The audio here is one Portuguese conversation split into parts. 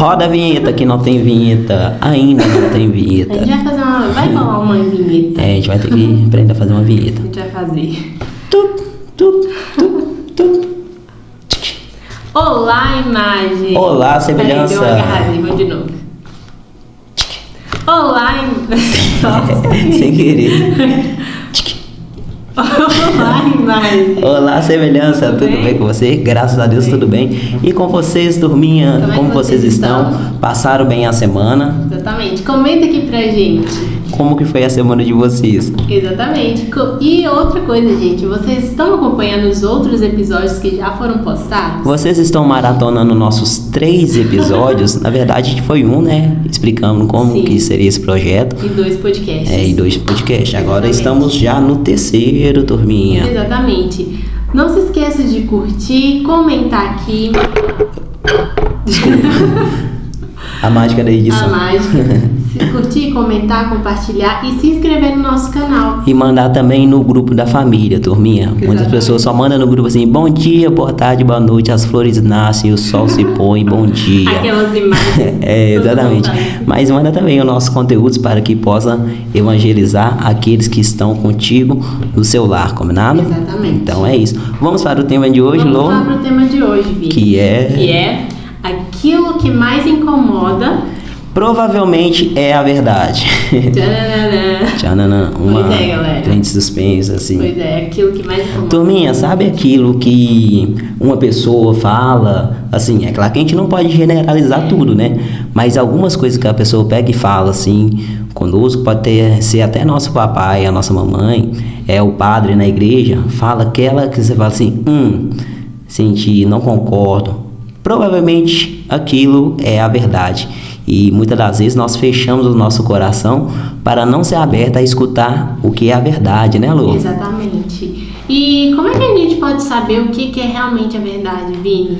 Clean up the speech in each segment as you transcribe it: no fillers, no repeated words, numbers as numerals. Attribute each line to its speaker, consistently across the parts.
Speaker 1: Roda a vinheta, que não tem vinheta. Ainda não tem
Speaker 2: A
Speaker 1: vinheta.
Speaker 2: gente vai fazer uma. Vai rolar uma vinheta.
Speaker 1: A gente vai ter que aprender a fazer uma
Speaker 2: A
Speaker 1: vinheta.
Speaker 2: gente vai fazer.
Speaker 1: Tup, tup, tup, tup.
Speaker 2: Olá, imagem.
Speaker 1: Olá, semelhança.
Speaker 2: Peraí, deu uma agarradinha, vamos de novo. Olá,
Speaker 1: Sem querer.
Speaker 2: Olá, imagem.
Speaker 1: Olá, semelhança,
Speaker 2: Tudo
Speaker 1: tudo
Speaker 2: bem?
Speaker 1: bem com você? Graças a Deus, tudo bem. E com vocês, turminha,
Speaker 2: Como é
Speaker 1: como
Speaker 2: que
Speaker 1: vocês
Speaker 2: vocês
Speaker 1: estão?
Speaker 2: estão?
Speaker 1: Passaram bem a semana?
Speaker 2: Exatamente. Comenta aqui pra gente.
Speaker 1: Como que foi a semana de vocês?
Speaker 2: Exatamente. E outra coisa, gente, vocês estão acompanhando os outros episódios que já foram postados?
Speaker 1: Vocês estão maratonando nossos 3 episódios? Na verdade, foi um, né? Explicando como
Speaker 2: Sim.
Speaker 1: que seria esse projeto.
Speaker 2: E 2 podcasts.
Speaker 1: E 2 podcasts. Agora
Speaker 2: Exatamente.
Speaker 1: estamos já no 3º, turminha.
Speaker 2: Exatamente. Não se esqueça de curtir, comentar aqui
Speaker 1: A mágica da edição.
Speaker 2: a mágica. Se curtir, comentar, compartilhar e se inscrever no nosso canal.
Speaker 1: E mandar também no grupo da família, turminha. Muitas
Speaker 2: Exatamente.
Speaker 1: pessoas só mandam no grupo assim: bom dia, boa tarde, boa noite, as flores nascem, o sol se põe, bom dia.
Speaker 2: Aquelas imagens.
Speaker 1: Exatamente.
Speaker 2: Todo mundo faz.
Speaker 1: Mas manda também os nossos conteúdos para que possa evangelizar aqueles que estão contigo no seu lar, combinado?
Speaker 2: Exatamente.
Speaker 1: Então é isso. Vamos para o tema de hoje,
Speaker 2: Vamos
Speaker 1: Lô,
Speaker 2: lá pro tema de hoje, Vi.
Speaker 1: que é...
Speaker 2: Que é aquilo que mais incomoda.
Speaker 1: Provavelmente é a verdade.
Speaker 2: Tchananã.
Speaker 1: Tchananã, uma
Speaker 2: Pois é, galera.
Speaker 1: grande suspense, assim.
Speaker 2: Pois é, aquilo que mais incomoda.
Speaker 1: Turminha, sabe aquilo que uma pessoa fala? Assim, é claro que a gente não pode generalizar tudo, né? Mas algumas coisas que a pessoa pega e fala, assim, conosco, ser até nosso papai, a nossa mamãe, o padre na igreja, fala aquela que você fala assim, senti, não concordo. Provavelmente aquilo é a verdade. E muitas das vezes nós fechamos o nosso coração para não ser aberto a escutar o que é a verdade, né, Lu?
Speaker 2: Exatamente. E como é que a gente pode saber o que é realmente a verdade, Vini?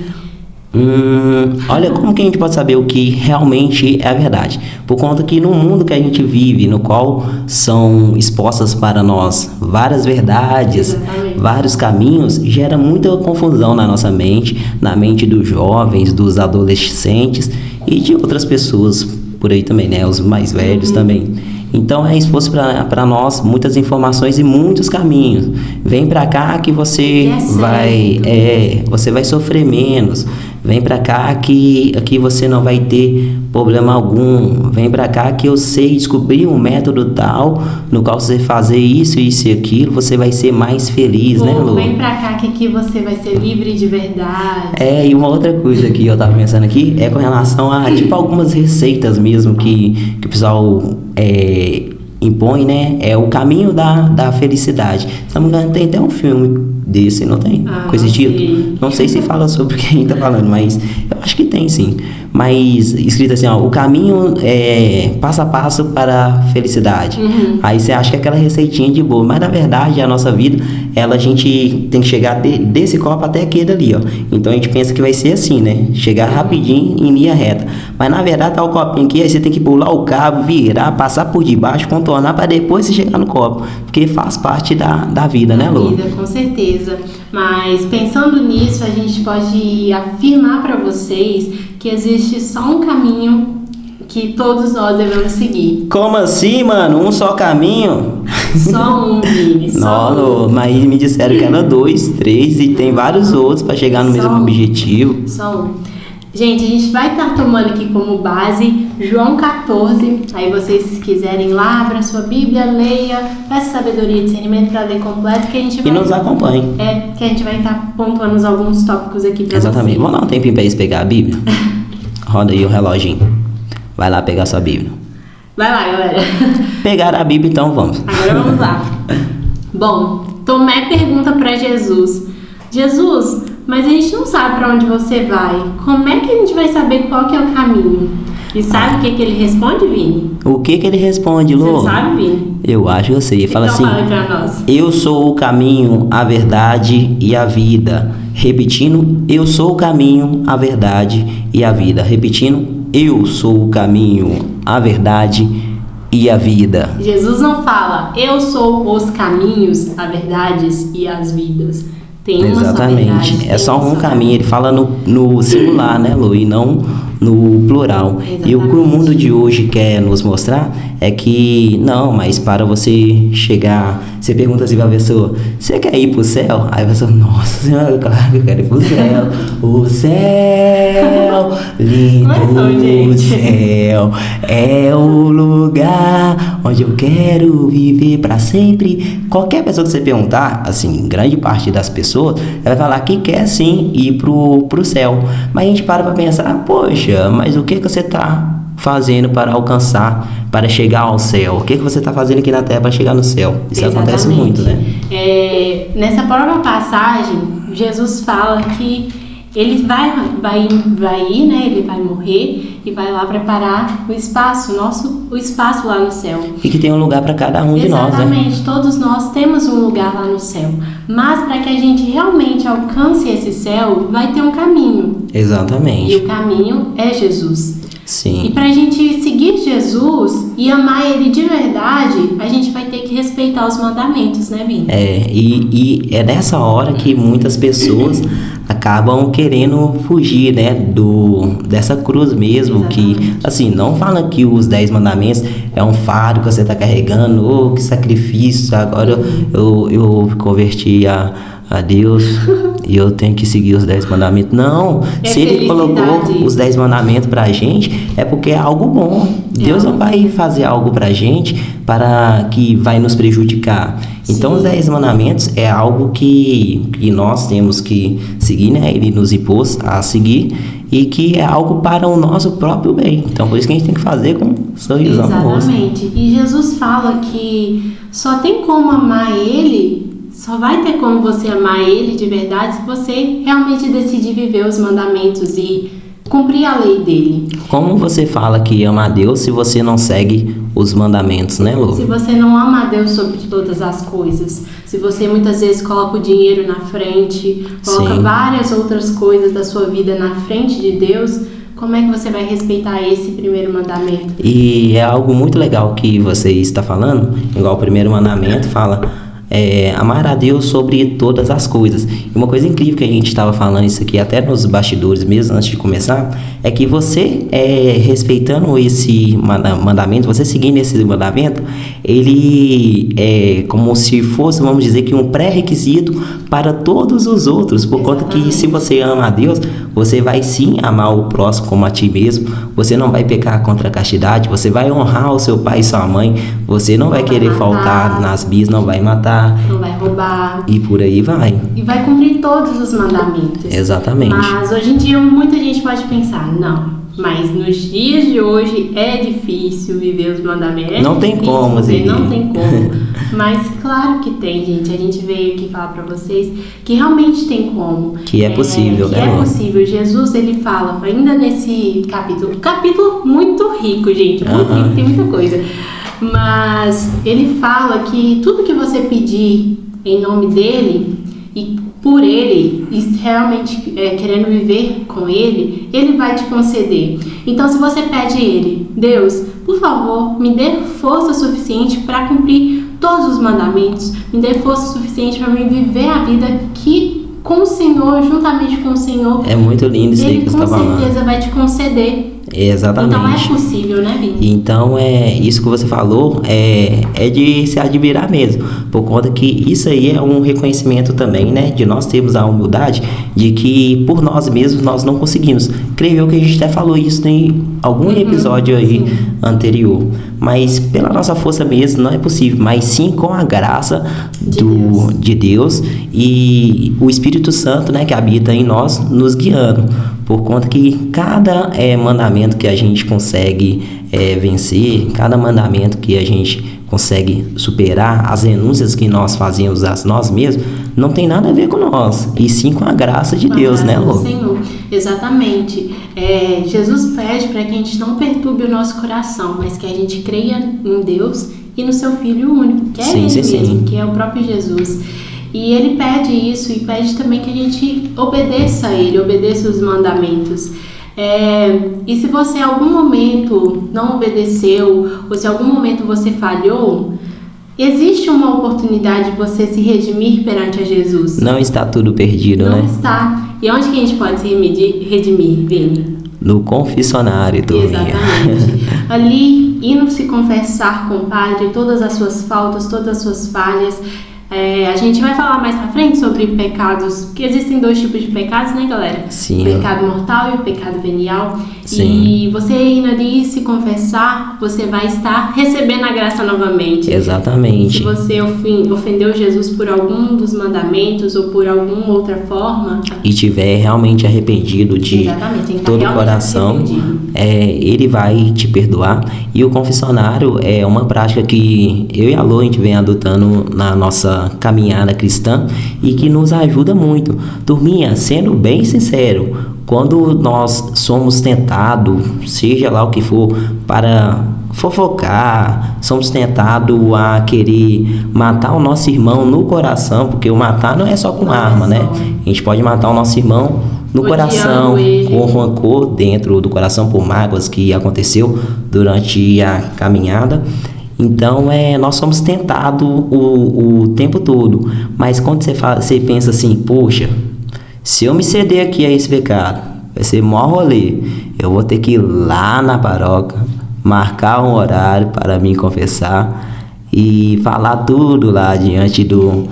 Speaker 1: Olha, como que a gente pode saber o que realmente é a verdade? Por conta que no mundo que a gente vive, no qual são expostas para nós várias verdades,
Speaker 2: Exatamente.
Speaker 1: vários caminhos, gera muita confusão na nossa mente, na mente dos jovens, dos adolescentes e de outras pessoas por aí também, né? Os mais velhos também. Então é exposto para nós muitas informações e muitos caminhos. Vem para cá que você você vai sofrer menos. Vem para cá que aqui você não vai ter problema algum. Vem para cá que eu sei descobrir um método tal no qual você fazer isso e aquilo, você vai ser mais feliz, né, Lu?
Speaker 2: Vem pra cá que aqui você vai ser livre de verdade.
Speaker 1: E uma outra coisa que eu tava pensando aqui é com relação a, tipo, algumas receitas mesmo que o pessoal impõe, né? É o caminho da felicidade. Se não me engano, tem até um filme desse, não tem? Com esse título?
Speaker 2: Sim.
Speaker 1: Não sei se fala sobre quem tá falando, mas eu acho que tem sim. Mas escrito assim, ó, o caminho é passo a passo para a felicidade. Aí você acha que é aquela receitinha de boa, mas na verdade a nossa vida, a gente tem que chegar desse copo até aquele ali, ó. Então a gente pensa que vai ser assim, né? Chegar rapidinho em linha reta. Mas na verdade tá o copinho aqui, aí você tem que pular o cabo, virar, passar por debaixo, contornar para depois você chegar no copo. Porque faz parte da vida, né, Lu?
Speaker 2: Vida, com certeza. Mas pensando nisso, a gente pode afirmar para vocês que existe só um caminho que todos nós devemos seguir.
Speaker 1: Como assim, mano? Um só caminho?
Speaker 2: Só um, Vini. Só
Speaker 1: Não, mas me disseram que era 2, 3 e tem vários outros para chegar no
Speaker 2: Só
Speaker 1: mesmo
Speaker 2: um.
Speaker 1: objetivo.
Speaker 2: Só um. Gente, a gente vai estar tomando aqui como base João 14. Aí vocês, se quiserem lá, abra sua Bíblia, leia, peça sabedoria e discernimento para ler completo, que a gente
Speaker 1: E
Speaker 2: vai...
Speaker 1: nos acompanhe.
Speaker 2: que a gente vai estar pontuando alguns tópicos aqui para
Speaker 1: Exatamente.
Speaker 2: vocês.
Speaker 1: Vamos dar um tempinho pra eles pegar a Bíblia? Roda aí o reloginho. Vai lá pegar sua Bíblia.
Speaker 2: Vai lá, galera.
Speaker 1: Pegar a Bíblia, então vamos.
Speaker 2: Agora vamos lá. Bom, Tomé pergunta para Jesus: Jesus, mas a gente não sabe para onde você vai. Como é que a gente vai saber qual que é o caminho? E sabe o que ele responde, Vini?
Speaker 1: O que ele responde, Lô?
Speaker 2: Você sabe, Vini?
Speaker 1: Eu acho que eu sei. Ele fala
Speaker 2: Então
Speaker 1: assim:
Speaker 2: fala pra nós.
Speaker 1: eu sou o caminho, a verdade e a vida. Repetindo, eu sou o caminho, a verdade e a vida. Repetindo, eu sou o caminho, a verdade e a vida.
Speaker 2: Jesus não fala, eu sou os caminhos, as verdades e as vidas. Tem uma só
Speaker 1: Exatamente.
Speaker 2: verdade,
Speaker 1: É só
Speaker 2: tem
Speaker 1: um
Speaker 2: uma só
Speaker 1: caminho. Ele fala no singular, né, Lu? E não no plural.
Speaker 2: Exatamente.
Speaker 1: E o que o mundo de hoje quer nos mostrar é que, não, mas para você chegar, você pergunta assim pra pessoa, você quer ir pro céu? Aí a pessoa, nossa senhora, claro que eu quero ir pro céu. O céu, lindo céu, é o lugar onde eu quero viver pra sempre. Qualquer pessoa que você perguntar, assim, grande parte das pessoas, ela vai falar que quer sim ir pro céu. Mas a gente para pra pensar, poxa, mas o que você tá fazendo para alcançar, para chegar ao céu? O que você está fazendo aqui na terra para chegar no céu? Isso acontece muito, né?
Speaker 2: Nessa própria passagem, Jesus fala que ele vai ir, né? Ele vai morrer e vai lá preparar o espaço lá no céu.
Speaker 1: E que tem um lugar para cada um de nós, né?
Speaker 2: Exatamente, todos nós temos um lugar lá no céu. Mas para que a gente realmente alcance esse céu, vai ter um caminho.
Speaker 1: Exatamente.
Speaker 2: E o caminho é Jesus.
Speaker 1: Sim.
Speaker 2: E para a gente seguir Jesus e amar Ele de verdade, a gente vai ter que respeitar os mandamentos, né, Vini?
Speaker 1: E é nessa hora que muitas pessoas acabam querendo fugir, né, dessa cruz mesmo.
Speaker 2: Exatamente.
Speaker 1: Que, assim, não fala que os 10 mandamentos é um fardo que você está carregando, ou que sacrifício, agora eu converti a Deus e eu tenho que seguir os 10 mandamentos. Não, se Ele colocou os 10 mandamentos pra gente, é porque é algo bom. Deus não vai fazer algo pra gente para que vai nos prejudicar. Então, os 10 mandamentos é algo que nós temos que seguir, né? Ele nos impôs a seguir e que é algo para o nosso próprio bem. Então, por isso que a gente tem que fazer com sorrisão no rosto.
Speaker 2: Exatamente. E Jesus fala que só tem como amar Ele, só vai ter como você amar Ele de verdade se você realmente decidir viver os mandamentos e cumprir a lei dele.
Speaker 1: Como você fala que ama a Deus se você não segue os mandamentos, né, Lu?
Speaker 2: Se você não ama a Deus sobre todas as coisas, se você muitas vezes coloca o dinheiro na frente, coloca várias outras coisas da sua vida na frente de Deus, como é que você vai respeitar esse primeiro mandamento?
Speaker 1: E é algo muito legal que você está falando, igual o primeiro mandamento fala... amar a Deus sobre todas as coisas. E uma coisa incrível que a gente estava falando isso aqui até nos bastidores mesmo, antes de começar, é que você respeitando esse mandamento, você seguindo esse mandamento, ele é como se fosse, vamos dizer, que um pré-requisito para todos os outros, por conta que se você ama a Deus, você vai sim amar o próximo como a ti mesmo, você não vai pecar contra a castidade, você vai honrar o seu pai e sua mãe, você não vai querer faltar nas bis, não vai matar,
Speaker 2: não vai roubar.
Speaker 1: E por aí vai.
Speaker 2: E vai cumprir todos os mandamentos.
Speaker 1: Exatamente.
Speaker 2: Mas hoje em dia muita gente pode pensar, não, mas nos dias de hoje é difícil viver os mandamentos.
Speaker 1: Não tem como, Zé.
Speaker 2: Não tem como. Mas claro que tem, gente. A gente veio aqui falar pra vocês que realmente tem como.
Speaker 1: Que é possível,
Speaker 2: que
Speaker 1: né?
Speaker 2: É possível. Jesus, ele fala, ainda nesse capítulo muito rico, gente. Muito rico, tem muita coisa. Mas ele fala que tudo que você pedir em nome dele e por ele, e realmente querendo viver com ele, ele vai te conceder. Então, se você pede a ele, Deus, por favor, me dê força suficiente para cumprir todos os mandamentos, me dê força suficiente para me viver a vida que com o Senhor, juntamente com o Senhor,
Speaker 1: é muito lindo isso aí que você está falando.
Speaker 2: Ele com certeza vai te conceder.
Speaker 1: Exatamente.
Speaker 2: Então é possível, né, Vini?
Speaker 1: Então isso que você falou é de se admirar mesmo, por conta que isso aí é um reconhecimento também, né, de nós termos a humildade de que por nós mesmos nós não conseguimos. Creio eu que a gente até falou isso em algum episódio aí anterior, mas pela nossa força mesmo não é possível, mas sim com a graça de Deus e o Espírito Santo, né, que habita em nós, nos guiando. Por conta que cada mandamento que a gente consegue vencer, cada mandamento que a gente consegue superar, as renúncias que nós fazemos a nós mesmos, não tem nada a ver com nós, e sim com a graça de Deus, né, Lô?
Speaker 2: Senhor, exatamente. Jesus pede para que a gente não perturbe o nosso coração, mas que a gente creia em Deus e no seu Filho único, que é Ele mesmo, que é o próprio Jesus. E ele pede isso e pede também que a gente obedeça a ele, obedeça os mandamentos. E se você em algum momento não obedeceu, ou se em algum momento você falhou, existe uma oportunidade de você se redimir perante a Jesus.
Speaker 1: Não está tudo perdido,
Speaker 2: não
Speaker 1: né?
Speaker 2: Não está. E onde que a gente pode se redimir, Vini?
Speaker 1: No confessionário, turminha.
Speaker 2: Exatamente. Ali, indo se confessar com o Padre todas as suas faltas, todas as suas falhas. A gente vai falar mais pra frente sobre pecados, que existem 2 tipos de pecados, né, galera?
Speaker 1: Sim.
Speaker 2: O pecado mortal e o pecado venial.
Speaker 1: Sim.
Speaker 2: E você indo ali se confessar, você vai estar recebendo a graça novamente.
Speaker 1: Exatamente.
Speaker 2: Se você ofendeu Jesus por algum dos mandamentos ou por alguma outra forma...
Speaker 1: E tiver realmente arrependido de todo o coração, ele vai te perdoar. E o confessionário é uma prática que eu e a Lô, a gente vem adotando na nossa caminhada cristã e que nos ajuda muito. Turminha, sendo bem sincero, quando nós somos tentados, seja lá o que for, para fofocar, somos tentados a querer matar o nosso irmão no coração, porque o matar não é só com arma, né? A gente pode matar o nosso irmão no coração, com rancor dentro do coração por mágoas que aconteceu durante a caminhada. Então, nós somos tentados o tempo todo. Mas quando você pensa assim, poxa, se eu me ceder aqui a esse pecado, vai ser mó rolê. Eu vou ter que ir lá na paróquia, marcar um horário para me confessar e falar tudo lá diante do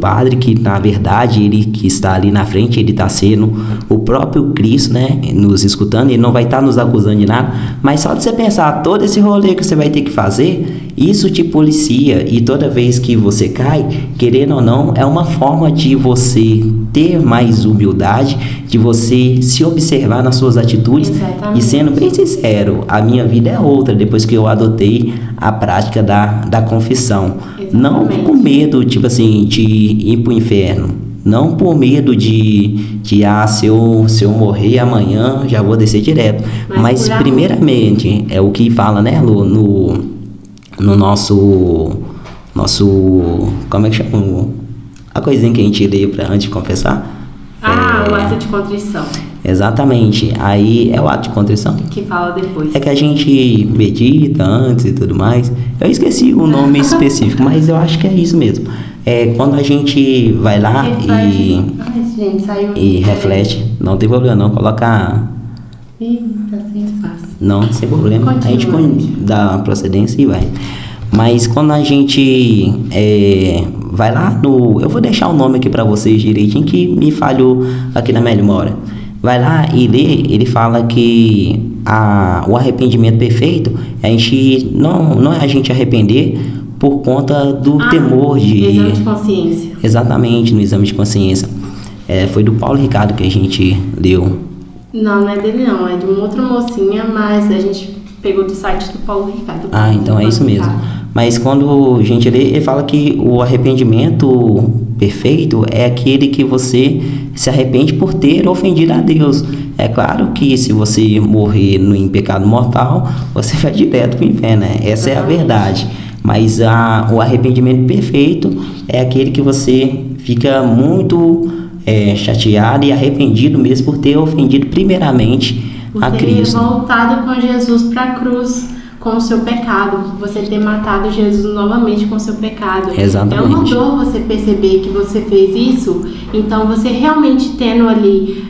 Speaker 1: padre, que na verdade ele que está ali na frente, ele está sendo o próprio Cristo, né, nos escutando. Ele não vai estar nos acusando de nada, mas só de você pensar todo esse rolê que você vai ter que fazer, isso te policia. E toda vez que você cai, querendo ou não, é uma forma de você ter mais humildade, de você se observar nas suas atitudes. Exatamente. E sendo bem sincero, a minha vida é outra depois que eu adotei a prática da confissão. Exatamente. Não com medo, tipo assim, de ir pro inferno, não por medo de se eu morrer amanhã já vou descer direto, mas primeiramente é o que fala, né, Lu, no nosso como é que chama a coisinha que a gente lê antes de confessar?
Speaker 2: O ato de contrição.
Speaker 1: Exatamente, aí é o ato de contrição
Speaker 2: que fala depois.
Speaker 1: É que a gente medita antes e tudo mais. Eu esqueci o nome específico, mas eu acho que é isso mesmo. Quando a gente vai lá e reflete, não tem problema não, coloca...
Speaker 2: sem espaço.
Speaker 1: Não, sem problema. A gente dá procedência e vai. Mas quando a gente vai lá eu vou deixar o nome aqui para vocês direitinho, que me falhou aqui na minha memória. Vai lá e lê, ele fala que o arrependimento perfeito, a gente não é a gente arrepender por conta do temor de...
Speaker 2: exame de consciência.
Speaker 1: Exatamente, no exame de consciência. Foi do Paulo Ricardo que a gente leu.
Speaker 2: Não é dele não, é de uma outra mocinha, mas a gente pegou do site do Paulo Ricardo.
Speaker 1: Então é isso mesmo. Mas quando a gente lê, ele fala que o arrependimento perfeito é aquele que você se arrepende por ter ofendido a Deus. É claro que se você morrer em pecado mortal, você vai direto para o inferno, né? Essa é a verdade. Mas o arrependimento perfeito é aquele que você fica muito chateado e arrependido mesmo por ter ofendido primeiramente a Cristo.
Speaker 2: Por ter voltado com Jesus para a cruz com o seu pecado, você ter matado Jesus novamente com o seu pecado.
Speaker 1: Exatamente.
Speaker 2: É uma dor você perceber que você fez isso. Então você realmente tendo ali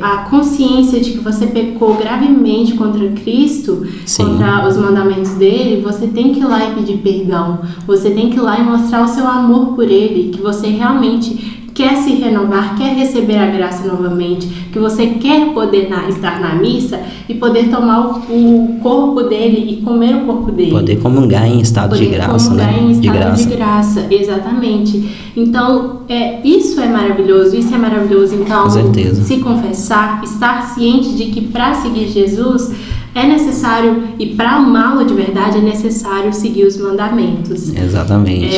Speaker 2: a consciência de que você pecou gravemente contra Cristo, sim, contra os mandamentos dele, você tem que ir lá e pedir perdão. Você tem que ir lá e mostrar o seu amor por ele, que você realmente quer se renovar, quer receber a graça novamente, que você quer poder estar na missa e poder tomar o corpo dele e comer o corpo dele.
Speaker 1: Poder comungar em estado de graça, né?
Speaker 2: Em estado de graça, exatamente. Então, isso é maravilhoso, Então,
Speaker 1: com certeza,
Speaker 2: se confessar, estar ciente de que para seguir Jesus é necessário, e para amá-lo de verdade, é necessário seguir os mandamentos.
Speaker 1: Exatamente.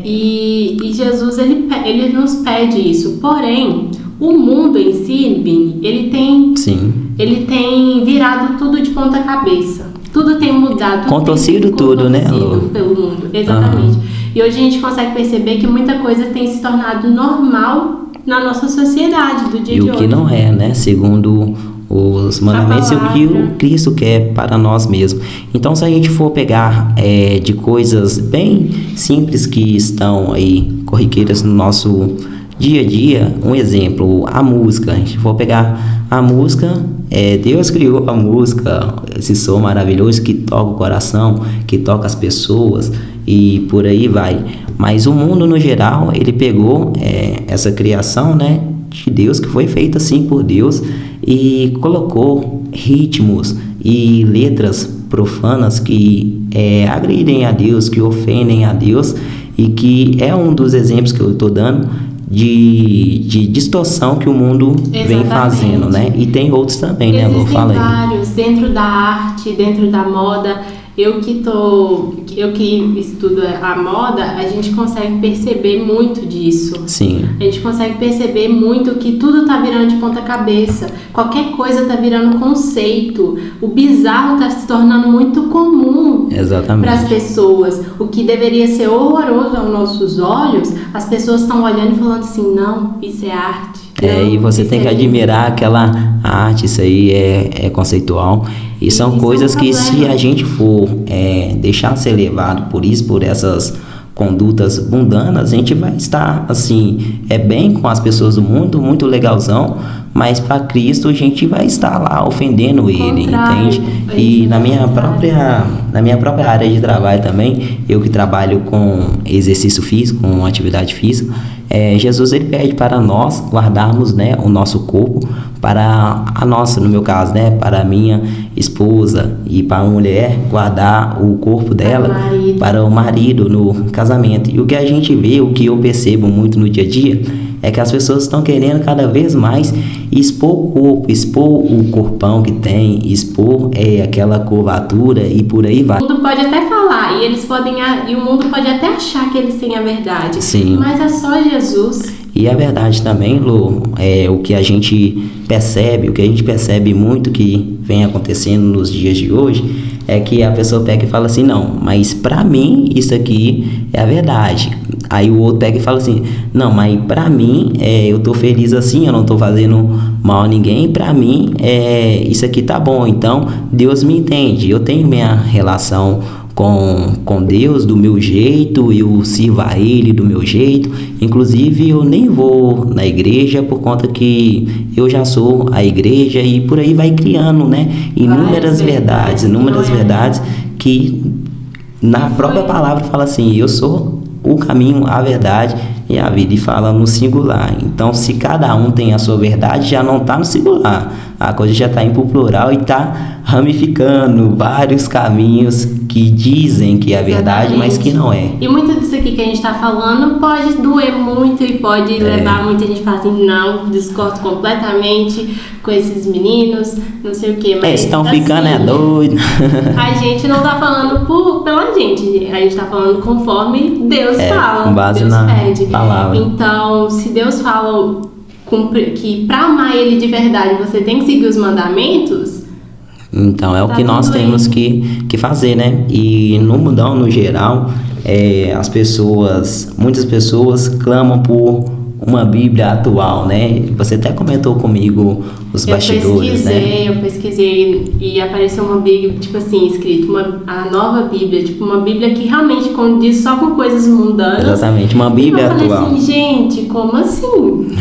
Speaker 2: E Jesus, ele nos pede isso. Porém, o mundo em si, Vini, ele tem virado tudo de ponta cabeça. Tudo tem mudado.
Speaker 1: Contorcido tudo, né, Lu?
Speaker 2: Pelo mundo, exatamente. E hoje a gente consegue perceber que muita coisa tem se tornado normal na nossa sociedade do dia de hoje.
Speaker 1: E o que não é, né? Segundo os mandamentos e o que o Cristo quer para nós mesmos. Então, se a gente for pegar de coisas bem simples que estão aí corriqueiras no nosso dia a dia, um exemplo, a música. A gente for pegar a música, Deus criou a música, esse som maravilhoso que toca o coração, que toca as pessoas e por aí vai. Mas o mundo no geral, ele pegou essa criação, né, de Deus, que foi feita assim por Deus, e colocou ritmos e letras profanas que agridem a Deus, que ofendem a Deus, e que é um dos exemplos que eu estou dando de distorção que o mundo vem fazendo, né? E tem outros também, né, Lu? Fala aí.
Speaker 2: Existem vários, dentro da arte, dentro da moda. Eu que estudo a moda, a gente consegue perceber muito disso.
Speaker 1: Sim.
Speaker 2: A gente consegue perceber muito que tudo tá virando de ponta cabeça. Qualquer coisa tá virando conceito. O bizarro tá se tornando muito comum para as pessoas. O que deveria ser horroroso aos nossos olhos, as pessoas estão olhando e falando assim, não, isso é arte.
Speaker 1: E você tem que admirar aquela arte, isso aí é conceitual. E são coisas que, se a gente for deixar ser levado por essas condutas mundanas, a gente vai estar assim, bem com as pessoas do mundo, muito legalzão, mas para Cristo a gente vai estar lá ofendendo ele, entende? E na minha própria área de trabalho também, eu que trabalho com exercício físico, com atividade física, Jesus ele pede para nós guardarmos, né, o nosso corpo para a nossa, no meu caso, né, para a minha esposa, e para a mulher guardar o corpo dela para o marido no casamento. E o que a gente vê, o que eu percebo muito no dia a dia, é que as pessoas estão querendo cada vez mais expor o corpo, expor o corpão que tem, expor aquela curvatura e por aí vai.
Speaker 2: O mundo pode até falar e o mundo pode até achar que eles têm a verdade.
Speaker 1: Sim.
Speaker 2: Mas é só Jesus.
Speaker 1: E a verdade também, Lu, o que a gente percebe muito que vem acontecendo nos dias de hoje, é que a pessoa pega e fala assim, não, mas pra mim isso aqui é a verdade. Aí o outro pega e fala assim, não, mas pra mim eu tô feliz assim, eu não tô fazendo mal a ninguém, pra mim isso aqui tá bom, então Deus me entende, eu tenho minha relação com Deus do meu jeito, eu sirvo a Ele do meu jeito, inclusive eu nem vou na igreja por conta que eu já sou a igreja, e por aí vai criando, né, inúmeras verdades que na própria palavra fala assim, eu sou o caminho, a verdade e a vida, e fala no singular. Então, se cada um tem a sua verdade, já não está no singular, a coisa já está indo para o plural e está ramificando vários caminhos que dizem que é verdade, mas que não é.
Speaker 2: E muito disso aqui que a gente está falando pode doer muito e pode levar muita gente a falar assim, não, discordo completamente com esses meninos, não sei o que, mas
Speaker 1: estão
Speaker 2: assim,
Speaker 1: ficando doido.
Speaker 2: A gente não está falando pela gente, a gente está falando conforme Deus fala,
Speaker 1: com base
Speaker 2: Deus pede.
Speaker 1: Palavra.
Speaker 2: Então, se Deus fala que para amar Ele de verdade você tem que seguir os mandamentos,
Speaker 1: então é o que nós temos que fazer, né? E no mundão, no geral, muitas pessoas clamam por uma Bíblia atual, né? Você até comentou comigo os bastidores, né?
Speaker 2: Eu pesquisei e apareceu uma Bíblia, tipo assim, escrito a nova Bíblia, tipo uma Bíblia que realmente condiz só com coisas mundanas.
Speaker 1: Exatamente, uma Bíblia atual.
Speaker 2: Eu falei assim, gente, como assim?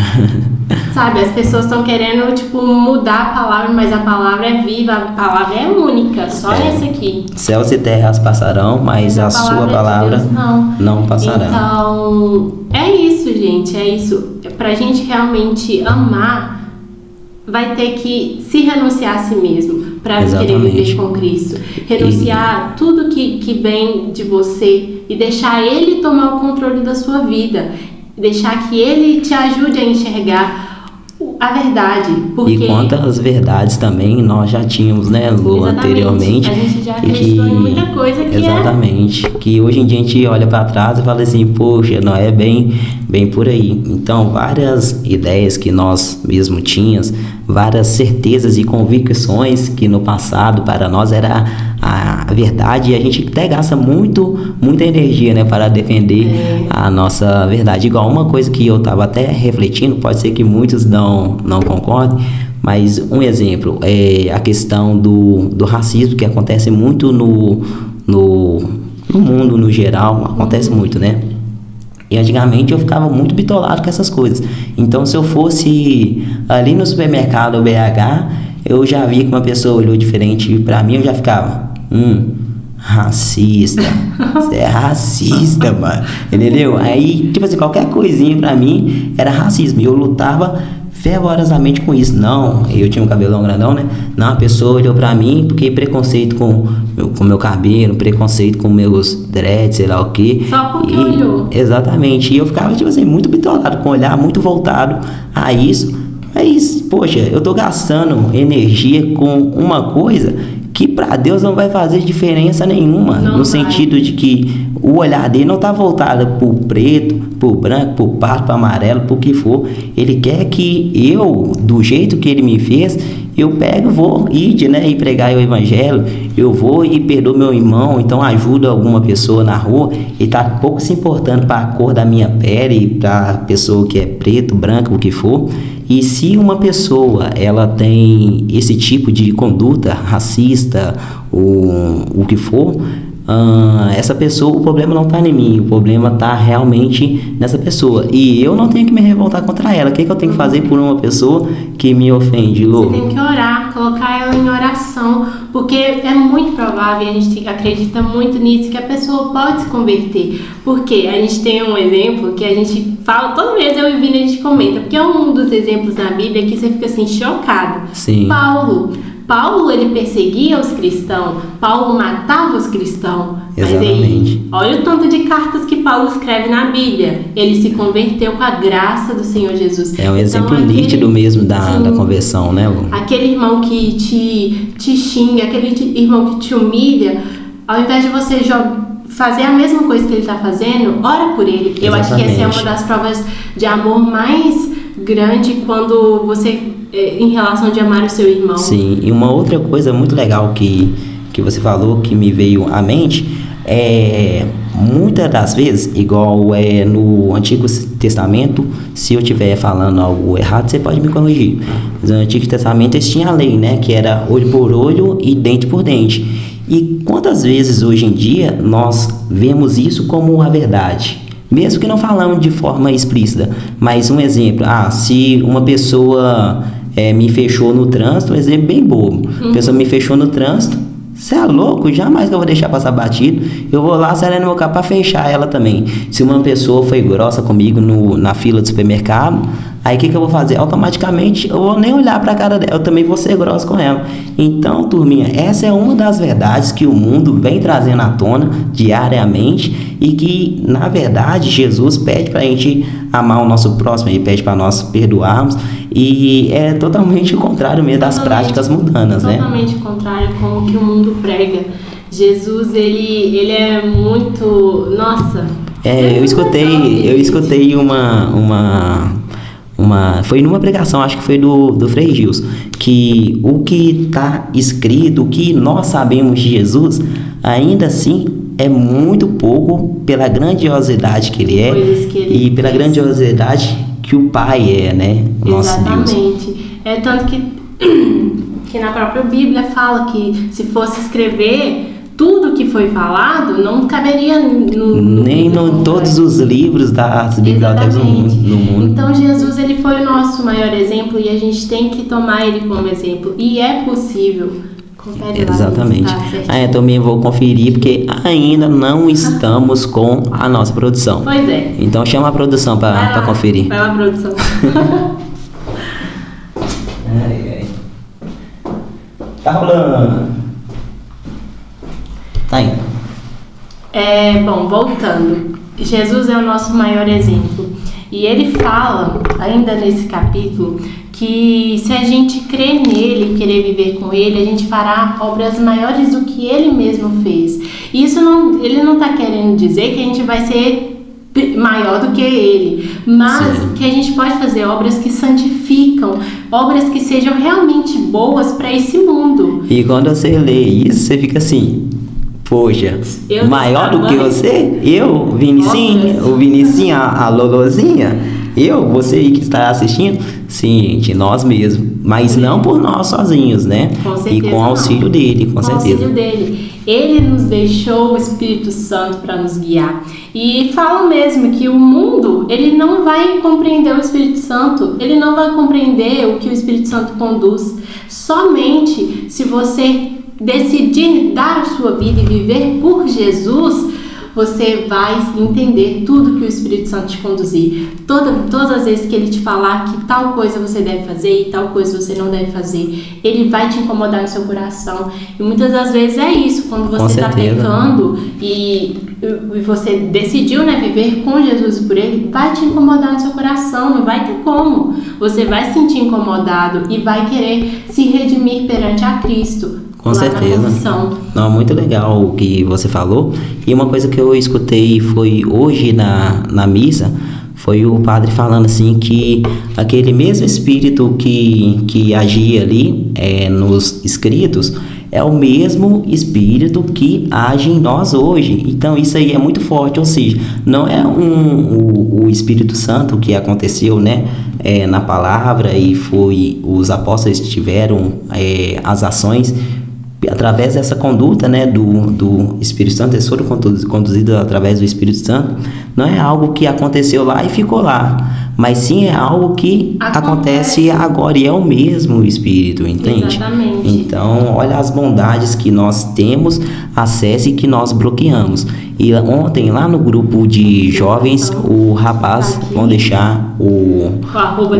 Speaker 2: Sabe, as pessoas estão querendo, tipo, mudar a palavra, mas a palavra é viva, a palavra é única, só essa aqui.
Speaker 1: Céus e terras passarão, mas a sua palavra de Deus não passará.
Speaker 2: Então, é isso, gente, é isso. Pra gente realmente amar, vai ter que se renunciar a si mesmo para querer viver com Cristo. Renunciar tudo que vem de você e deixar Ele tomar o controle da sua vida. Deixar que Ele te ajude a enxergar a verdade. Porque...
Speaker 1: E quantas verdades também nós já tínhamos, né, Lu, anteriormente.
Speaker 2: A gente já acreditou em muita coisa que
Speaker 1: exatamente. Que hoje em dia a gente olha para trás e fala assim, poxa, não é bem por aí. Então, várias ideias que nós mesmo tínhamos, várias certezas e convicções que no passado para nós era a verdade, e a gente até gasta muita energia, né, para defender a nossa verdade. Igual uma coisa que eu estava até refletindo, pode ser que muitos não concordem, mas um exemplo é a questão do racismo, que acontece muito no mundo no geral, acontece muito, né? E antigamente eu ficava muito bitolado com essas coisas. Então, se eu fosse ali no supermercado BH, eu já vi que uma pessoa olhou diferente pra mim, eu já ficava, racista, você é racista, mano, entendeu? Aí, tipo assim, qualquer coisinha pra mim era racismo, e eu lutava fervorosamente com isso. Não, eu tinha um cabelão grandão, né? Não, a pessoa olhou pra mim porque preconceito com meu cabelo, preconceito com meus dreads, sei lá o que.
Speaker 2: Só porque olhou.
Speaker 1: Exatamente, e eu ficava, tipo assim, muito bitolado, com o olhar muito voltado a isso. Mas, poxa, eu tô gastando energia com uma coisa que para Deus não vai fazer diferença nenhuma, no sentido de que o olhar dele não está voltado para o preto, para o branco, para o pardo, para o amarelo, para o que for. Ele quer que eu, do jeito que ele me fez, eu pego, vou ir, né, e pregar o evangelho, eu vou e perdoo meu irmão, então ajudo alguma pessoa na rua, e tá pouco se importando para a cor da minha pele, para a pessoa que é preto, branco, o que for. E se uma pessoa ela tem esse tipo de conduta racista, o que for, essa pessoa, o problema não está em mim, o problema está realmente nessa pessoa. E eu não tenho que me revoltar contra ela. O que eu tenho que fazer por uma pessoa que me ofende, Lô?
Speaker 2: Você tem que orar, colocar ela em oração, porque é muito provável, a gente acredita muito nisso, que a pessoa pode se converter. Porque a gente tem um exemplo que a gente fala, toda vez eu e o Vini a gente comenta, porque é um dos exemplos na Bíblia que você fica assim, chocado.
Speaker 1: Sim.
Speaker 2: Paulo, ele perseguia os cristãos, Paulo matava os cristãos.
Speaker 1: Exatamente.
Speaker 2: Mas aí, olha o tanto de cartas que Paulo escreve na Bíblia. Ele se converteu com a graça do Senhor Jesus.
Speaker 1: É um exemplo nítido mesmo da conversão, né, Lu?
Speaker 2: Aquele irmão que te xinga, aquele irmão que te humilha, ao invés de você fazer a mesma coisa que ele está fazendo, ora por ele. Eu acho que essa é uma das provas de amor mais grande quando você, em relação de amar o seu irmão.
Speaker 1: Sim, e uma outra coisa muito legal que você falou, que me veio à mente, muitas das vezes, igual no Antigo Testamento, se eu estiver falando algo errado, você pode me corrigir. Mas no Antigo Testamento eles tinham a lei, né, que era olho por olho e dente por dente. E quantas vezes hoje em dia nós vemos isso como a verdade? Mesmo que não falamos de forma explícita, mas um exemplo, se uma pessoa me fechou no trânsito, um exemplo bem bobo, a pessoa me fechou no trânsito, você é louco? Jamais que eu vou deixar passar batido. Eu vou lá acelerar no meu carro para fechar ela também. Se uma pessoa foi grossa comigo na fila do supermercado, aí o que eu vou fazer? Automaticamente eu vou nem olhar para a cara dela, eu também vou ser grossa com ela. Então, turminha, essa é uma das verdades que o mundo vem trazendo à tona diariamente, e que, na verdade, Jesus pede para a gente amar o nosso próximo, ele pede para nós perdoarmos, e é totalmente o contrário mesmo das práticas mundanas, né? Totalmente
Speaker 2: contrário com o que o mundo prega. Jesus, ele é muito... Nossa!
Speaker 1: Eu escutei foi numa pregação, acho que foi do Frei Gilson, que o que está escrito, o que nós sabemos de Jesus, ainda assim é muito pouco pela grandiosidade que ele é e pela grandiosidade que o Pai é, né? Nosso Deus.
Speaker 2: Exatamente. É tanto que na própria Bíblia fala que se fosse escrever tudo que foi falado, não caberia
Speaker 1: nem em todos os livros das bibliotecas no mundo.
Speaker 2: Então Jesus, ele foi o nosso maior exemplo, e a gente tem que tomar ele como exemplo, e é possível. Confere lá.
Speaker 1: Exatamente. Eu também vou conferir, porque ainda não estamos com a nossa produção.
Speaker 2: Pois é.
Speaker 1: Então chama a produção para conferir.
Speaker 2: Vai lá, produção.
Speaker 1: Tá rolando. Tá aí.
Speaker 2: Bom, voltando. Jesus é o nosso maior exemplo. E ele fala, ainda nesse capítulo, que se a gente crer nele e querer viver com ele, a gente fará obras maiores do que ele mesmo fez. E isso ele não está querendo dizer que a gente vai ser maior do que ele, mas sim, que a gente pode fazer obras que santificam, obras que sejam realmente boas para esse mundo.
Speaker 1: E quando você lê isso, você fica assim: poxa, maior do que você? Eu, Vinicinho, o Vinicinho, a Lolozinha? Você aí que está assistindo? Sim, gente, nós mesmos. mas não por nós sozinhos, né?
Speaker 2: Com certeza
Speaker 1: e com o auxílio dele, com certeza.
Speaker 2: Auxílio dele. Ele nos deixou o Espírito Santo para nos guiar. E falam mesmo que o mundo, ele não vai compreender o Espírito Santo, ele não vai compreender o que o Espírito Santo conduz. Somente se você decidir dar a sua vida e viver por Jesus, você vai entender tudo que o Espírito Santo te conduzir. Todas as vezes que ele te falar que tal coisa você deve fazer e tal coisa você não deve fazer, ele vai te incomodar no seu coração. E muitas das vezes é isso, quando você está pecando e você decidiu, né, viver com Jesus e por ele, vai te incomodar no seu coração, não vai ter como. Você vai se sentir incomodado e vai querer se redimir perante a Cristo.
Speaker 1: Com certeza. Não, muito legal o que você falou. E uma coisa que eu escutei foi hoje na missa, foi o padre falando assim que aquele mesmo espírito que agia ali nos escritos é o mesmo espírito que age em nós hoje. Então isso aí é muito forte, ou seja, não é o Espírito Santo que aconteceu, né, na palavra e foi os apóstolos tiveram as ações através dessa conduta, né, do Espírito Santo, eles foram conduzidos através do Espírito Santo. Não é algo que aconteceu lá e ficou lá, mas sim é algo que acontece agora e é o mesmo Espírito, entende?
Speaker 2: Exatamente.
Speaker 1: Então, olha as bondades que nós temos acesso e que nós bloqueamos. E ontem, lá no grupo de jovens, o rapaz, vão deixar o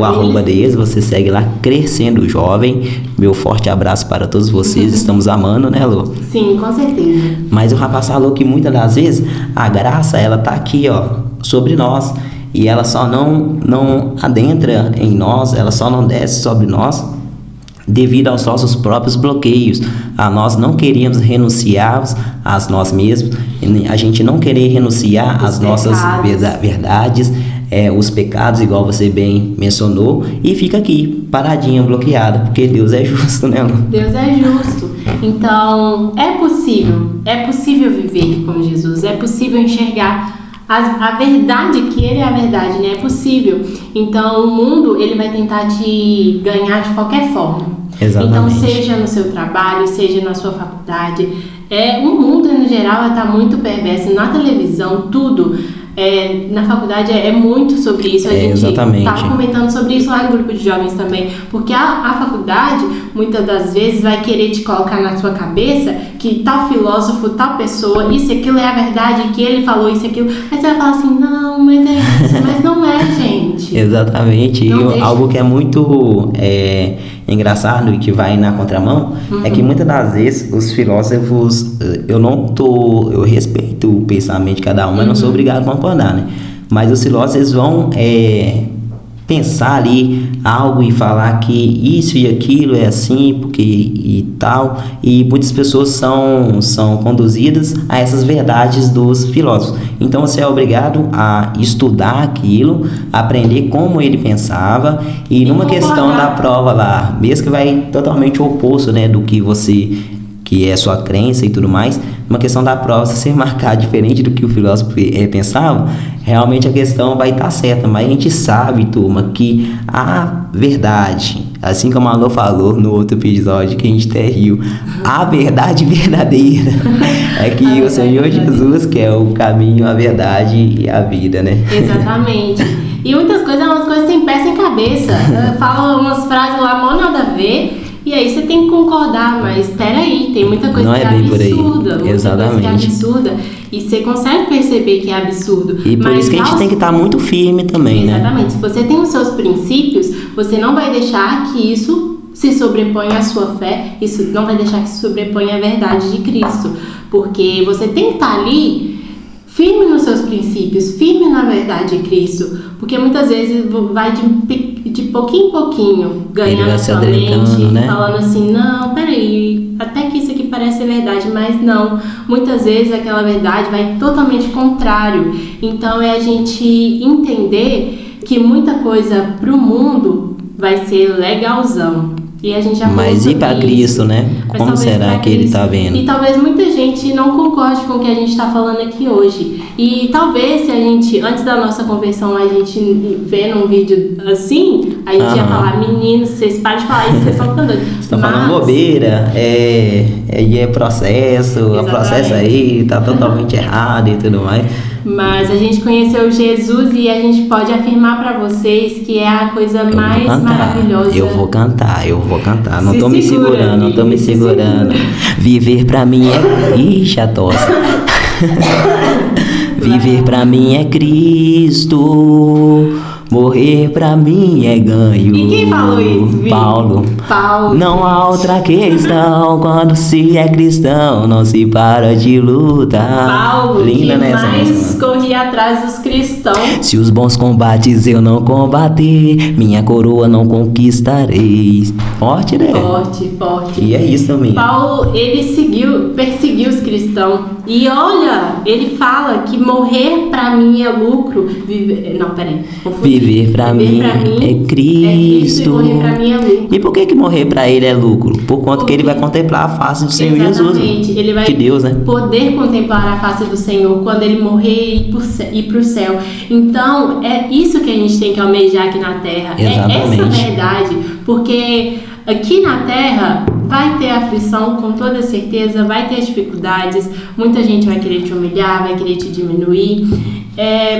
Speaker 1: arroba deles, você segue lá, Crescendo Jovem. Meu forte abraço para todos vocês, estamos amando, né, Lu?
Speaker 2: Sim, com certeza.
Speaker 1: Mas o rapaz falou que muitas das vezes a graça, ela tá aqui, ó, sobre nós, e ela só não adentra em nós, ela só não desce sobre nós devido aos nossos próprios bloqueios, a nós não queríamos renunciar a nós mesmos, a gente não querer renunciar às nossas verdades, os pecados, igual você bem mencionou, e fica aqui, paradinha, bloqueada, porque Deus é justo, né, Lu?
Speaker 2: Deus é justo. Então, é possível viver com Jesus, é possível enxergar a verdade, que ele é a verdade, né? É possível. Então, o mundo, ele vai tentar te ganhar de qualquer forma.
Speaker 1: Exatamente.
Speaker 2: Então, seja no seu trabalho, seja na sua faculdade, o mundo, no geral, está muito perverso. Na televisão, tudo. Na faculdade é muito sobre isso. A gente está comentando sobre isso lá no grupo de jovens também, porque a faculdade muitas das vezes vai querer te colocar na sua cabeça que tal filósofo, tal pessoa, isso e aquilo é a verdade, que ele falou isso e aquilo. Aí você vai falar assim, não, mas é isso, mas não é, gente.
Speaker 1: Exatamente. E algo que é muito engraçado e que vai na contramão é que muitas das vezes os filósofos, eu respeito o pensamento de cada um, mas não sou obrigado a concordar, né? Mas os filósofos vão pensar ali algo e falar que isso e aquilo é assim, porque e tal, e muitas pessoas são conduzidas a essas verdades dos filósofos. Então você é obrigado a estudar aquilo, aprender como ele pensava, e numa questão da prova lá, mesmo que vai totalmente oposto, né, do que é sua crença e tudo mais, uma questão da prova, se você marcar diferente do que o filósofo pensava, realmente a questão vai estar certa. Mas a gente sabe, turma, que a verdade, assim como a Alô falou no outro episódio que a gente até riu, a verdade verdadeira é que o Senhor Jesus, que é o caminho, a verdade e a vida, né?
Speaker 2: Exatamente. E muitas coisas, umas coisas sem pé, sem cabeça. Fala umas frases lá, mal nada a ver. E aí você tem que concordar, mas peraí, tem muita coisa que é absurda.
Speaker 1: Exatamente.
Speaker 2: Muita coisa que é absurda. E você consegue perceber que é absurdo.
Speaker 1: E por isso que a gente tem que estar muito firme também, né?
Speaker 2: Exatamente. Se você tem os seus princípios, você não vai deixar que isso se sobreponha à sua fé. Isso não vai deixar que se sobreponha à verdade de Cristo. Porque você tem que estar ali firme nos seus princípios, firme na verdade de Cristo. Porque muitas vezes vai de pouquinho em pouquinho ganhando a sua mente, né? Falando assim, não, peraí, até que isso aqui parece ser verdade, mas não. Muitas vezes aquela verdade vai totalmente contrário. Então é a gente entender que muita coisa pro mundo vai ser legalzão. E a gente já
Speaker 1: Mas e para Cristo, né?
Speaker 2: Mas
Speaker 1: Como será que ele está vendo?
Speaker 2: E talvez muita gente não concorde com o que a gente está falando aqui hoje. E talvez se a gente, antes da nossa conversão, a gente vendo um vídeo assim, a gente ia falar, meninos, vocês param de falar isso, vocês estão ficando doidos.
Speaker 1: Estão falando bobeira, é processo, o processo aí tá totalmente errado e tudo mais.
Speaker 2: Mas a gente conheceu Jesus e a gente pode afirmar para vocês que é a coisa mais maravilhosa.
Speaker 1: Eu vou cantar. Não tô me segurando. Viver pra mim é... Ixi, a tosse. Viver pra mim é Cristo. Morrer pra mim é ganho.
Speaker 2: E quem falou isso?
Speaker 1: Paulo. Não há outra questão. Quando se é cristão, não se para de lutar.
Speaker 2: Paulo,
Speaker 1: linda,
Speaker 2: que
Speaker 1: né,
Speaker 2: mais corria atrás dos cristãos.
Speaker 1: Se os bons combates eu não combater, minha coroa não conquistarei. Forte, né?
Speaker 2: Forte.
Speaker 1: E é isso também.
Speaker 2: Paulo, ele perseguiu os cristãos. E olha, ele fala que morrer pra mim é lucro. Viver pra mim é Cristo. E morrer pra mim é lucro.
Speaker 1: E por que morrer pra ele é lucro? Por conta que ele vai contemplar a face do Senhor Jesus.
Speaker 2: Exatamente. Ele vai poder contemplar a face do Senhor quando ele morrer e ir pro céu. Então, é isso que a gente tem que almejar aqui na terra.
Speaker 1: Exatamente.
Speaker 2: É essa verdade. Porque aqui na terra vai ter aflição, com toda certeza, vai ter dificuldades, muita gente vai querer te humilhar, vai querer te diminuir,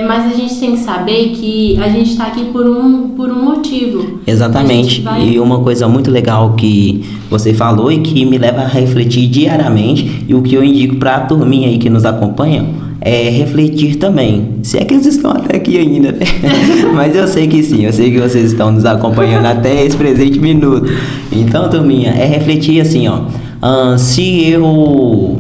Speaker 2: mas a gente tem que saber que a gente está aqui por um motivo.
Speaker 1: Exatamente, e uma coisa muito legal que você falou e que me leva a refletir diariamente, e o que eu indico para a turminha aí que nos acompanha, é refletir também. Se é que eles estão até aqui ainda, né? Mas eu sei que sim, eu sei que vocês estão nos acompanhando até esse presente minuto. Então, turminha, é refletir assim, ó.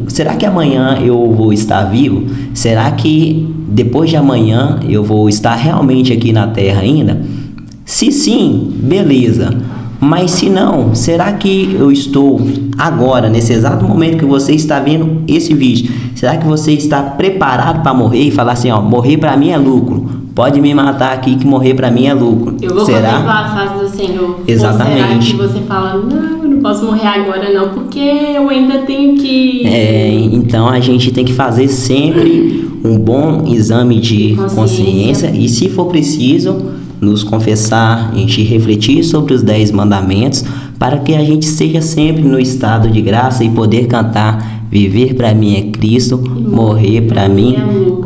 Speaker 1: Será que amanhã eu vou estar vivo? Será que depois de amanhã eu vou estar realmente aqui na Terra ainda? Se sim, beleza. Mas se não, será que eu estou agora, nesse exato momento que você está vendo esse vídeo, será que você está preparado para morrer e falar assim, ó, morrer para mim é lucro? Pode me matar aqui que morrer para mim é lucro.
Speaker 2: Eu vou contemplar a face do Senhor.
Speaker 1: Exatamente.
Speaker 2: Ou será que você fala, não, eu não posso morrer agora não, porque eu ainda tenho que...
Speaker 1: Então a gente tem que fazer sempre um bom exame de consciência e, se for preciso, nos confessar, a gente refletir sobre os 10 mandamentos, para que a gente seja sempre no estado de graça e poder cantar: viver para mim é Cristo, morrer para mim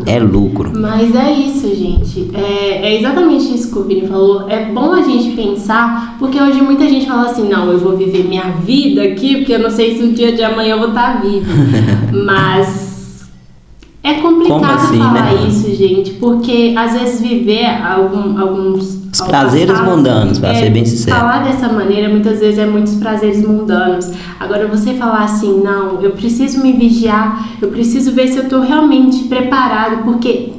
Speaker 1: é lucro.
Speaker 2: Mas é isso, gente. É exatamente isso que o Vini falou. É bom a gente pensar, porque hoje muita gente fala assim, não, eu vou viver minha vida aqui, porque eu não sei se no dia de amanhã eu vou estar vivo. Mas é complicado
Speaker 1: assim,
Speaker 2: falar
Speaker 1: né?
Speaker 2: isso, gente, porque às vezes viver alguns
Speaker 1: prazeres mundanos, para ser bem sincero.
Speaker 2: Falar dessa maneira muitas vezes é muitos prazeres mundanos. Agora você falar assim, não, eu preciso me vigiar, eu preciso ver se eu estou realmente preparado, porque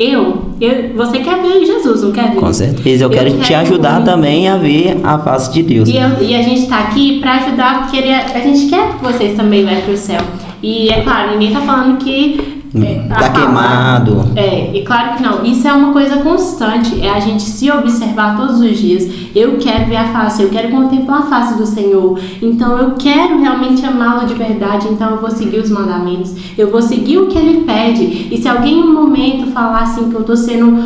Speaker 2: você quer ver Jesus, não quer ver?
Speaker 1: Com certeza, eu quero te ajudar também a ver a face de Deus.
Speaker 2: E a gente está aqui para ajudar, porque a gente quer que vocês também vão para o céu. E é claro, ninguém está falando que
Speaker 1: tá queimado.
Speaker 2: E claro que não. Isso é uma coisa constante. É a gente se observar todos os dias. Eu quero ver a face, eu quero contemplar a face do Senhor. Então eu quero realmente amá-lo de verdade. Então eu vou seguir os mandamentos. Eu vou seguir o que ele pede. E se alguém em um momento falar assim que eu tô sendo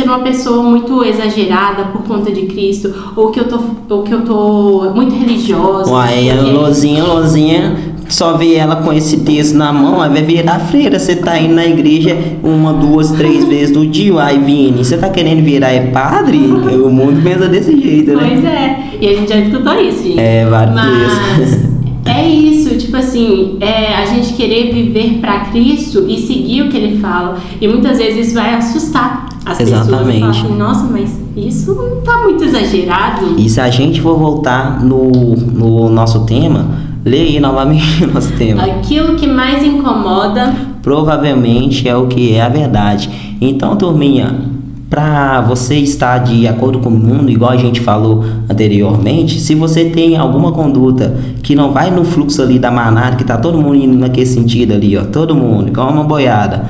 Speaker 2: uma pessoa muito exagerada por conta de Cristo, ou que eu tô muito religiosa.
Speaker 1: Uai, a Lozinha só vê ela com esse texto na mão, aí vai virar freira. Você tá indo na igreja 1, 2, 3 vezes no dia. Aí, Vini, você tá querendo virar padre? O mundo pensa desse jeito, né?
Speaker 2: Pois é, e a gente já escutou isso, gente.
Speaker 1: Várias vezes.
Speaker 2: É isso, tipo assim, a gente querer viver para Cristo e seguir o que ele fala. E muitas vezes isso vai assustar as pessoas.
Speaker 1: Exatamente.
Speaker 2: Falar assim, nossa, mas isso não tá muito exagerado.
Speaker 1: E se a gente for voltar no nosso tema, lê aí novamente o nosso tema.
Speaker 2: Aquilo que mais incomoda
Speaker 1: provavelmente é o que é a verdade. Então, turminha, para você estar de acordo com o mundo, igual a gente falou anteriormente, se você tem alguma conduta que não vai no fluxo ali da manada, que tá todo mundo indo naquele sentido ali, ó, todo mundo, igual uma boiada,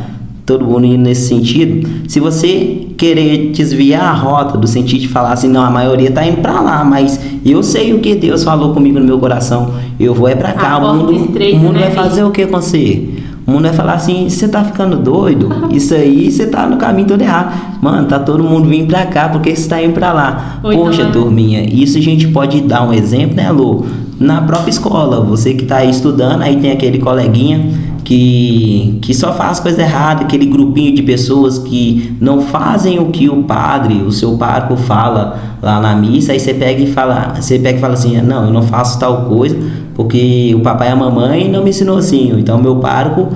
Speaker 1: todo mundo indo nesse sentido. Se você querer desviar a rota do sentido de falar assim, não, a maioria tá indo para lá, mas eu sei o que Deus falou comigo no meu coração, eu vou para cá. O mundo vai fazer o que com você? O mundo vai falar assim, você tá ficando doido? Isso aí, você tá no caminho todo errado. Mano, tá todo mundo vindo pra cá, porque você tá indo pra lá. Poxa, turminha, isso a gente pode dar um exemplo, né, Lu? Na própria escola, você que tá aí estudando, aí tem aquele coleguinha que só faz coisa errada, aquele grupinho de pessoas que não fazem o que o seu pároco fala lá na missa, aí você pega e fala assim, não, eu não faço tal coisa, porque o papai e a mamãe não me ensinou assim, então meu pároco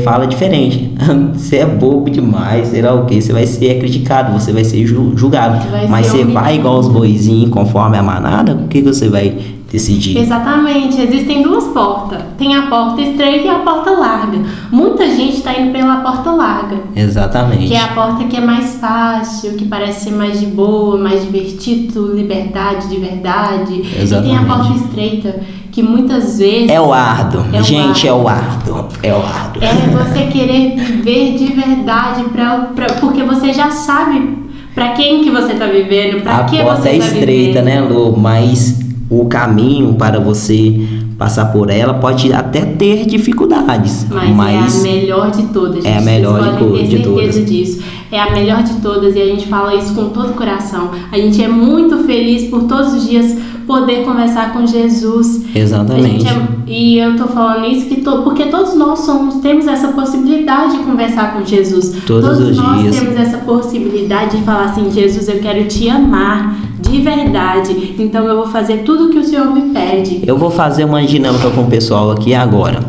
Speaker 1: fala diferente. Você é bobo demais, será o quê? Você vai ser criticado, você vai ser julgado, mas você vai igual os boizinhos conforme a manada, o que você vai decidir?
Speaker 2: Exatamente, existem duas portas, tem a porta estreita e a porta larga. Muita gente está indo pela porta larga.
Speaker 1: Exatamente.
Speaker 2: Que é a porta que é mais fácil, que parece ser mais de boa, mais divertido, liberdade de verdade.
Speaker 1: Exatamente.
Speaker 2: E tem a porta estreita, que muitas vezes...
Speaker 1: É o árduo, gente, é o árduo.
Speaker 2: É você querer viver de verdade, porque você já sabe para quem que você está vivendo, para que você está vivendo. A porta é estreita,
Speaker 1: né, Lu? Mas o caminho para você passar por ela pode até ter dificuldades,
Speaker 2: mas é a melhor de todas, gente.
Speaker 1: É a melhor de todas.
Speaker 2: Vocês podem ter certeza disso. É a melhor de todas e a gente fala isso com todo o coração. A gente é muito feliz por todos os dias poder conversar com Jesus.
Speaker 1: Exatamente.
Speaker 2: E eu tô falando isso porque todos nós temos essa possibilidade de conversar com Jesus.
Speaker 1: Todos os
Speaker 2: nós
Speaker 1: dias.
Speaker 2: Temos essa possibilidade de falar assim, Jesus, eu quero te amar de verdade. Então eu vou fazer tudo o que o Senhor me pede.
Speaker 1: Eu vou fazer uma dinâmica com o pessoal aqui agora.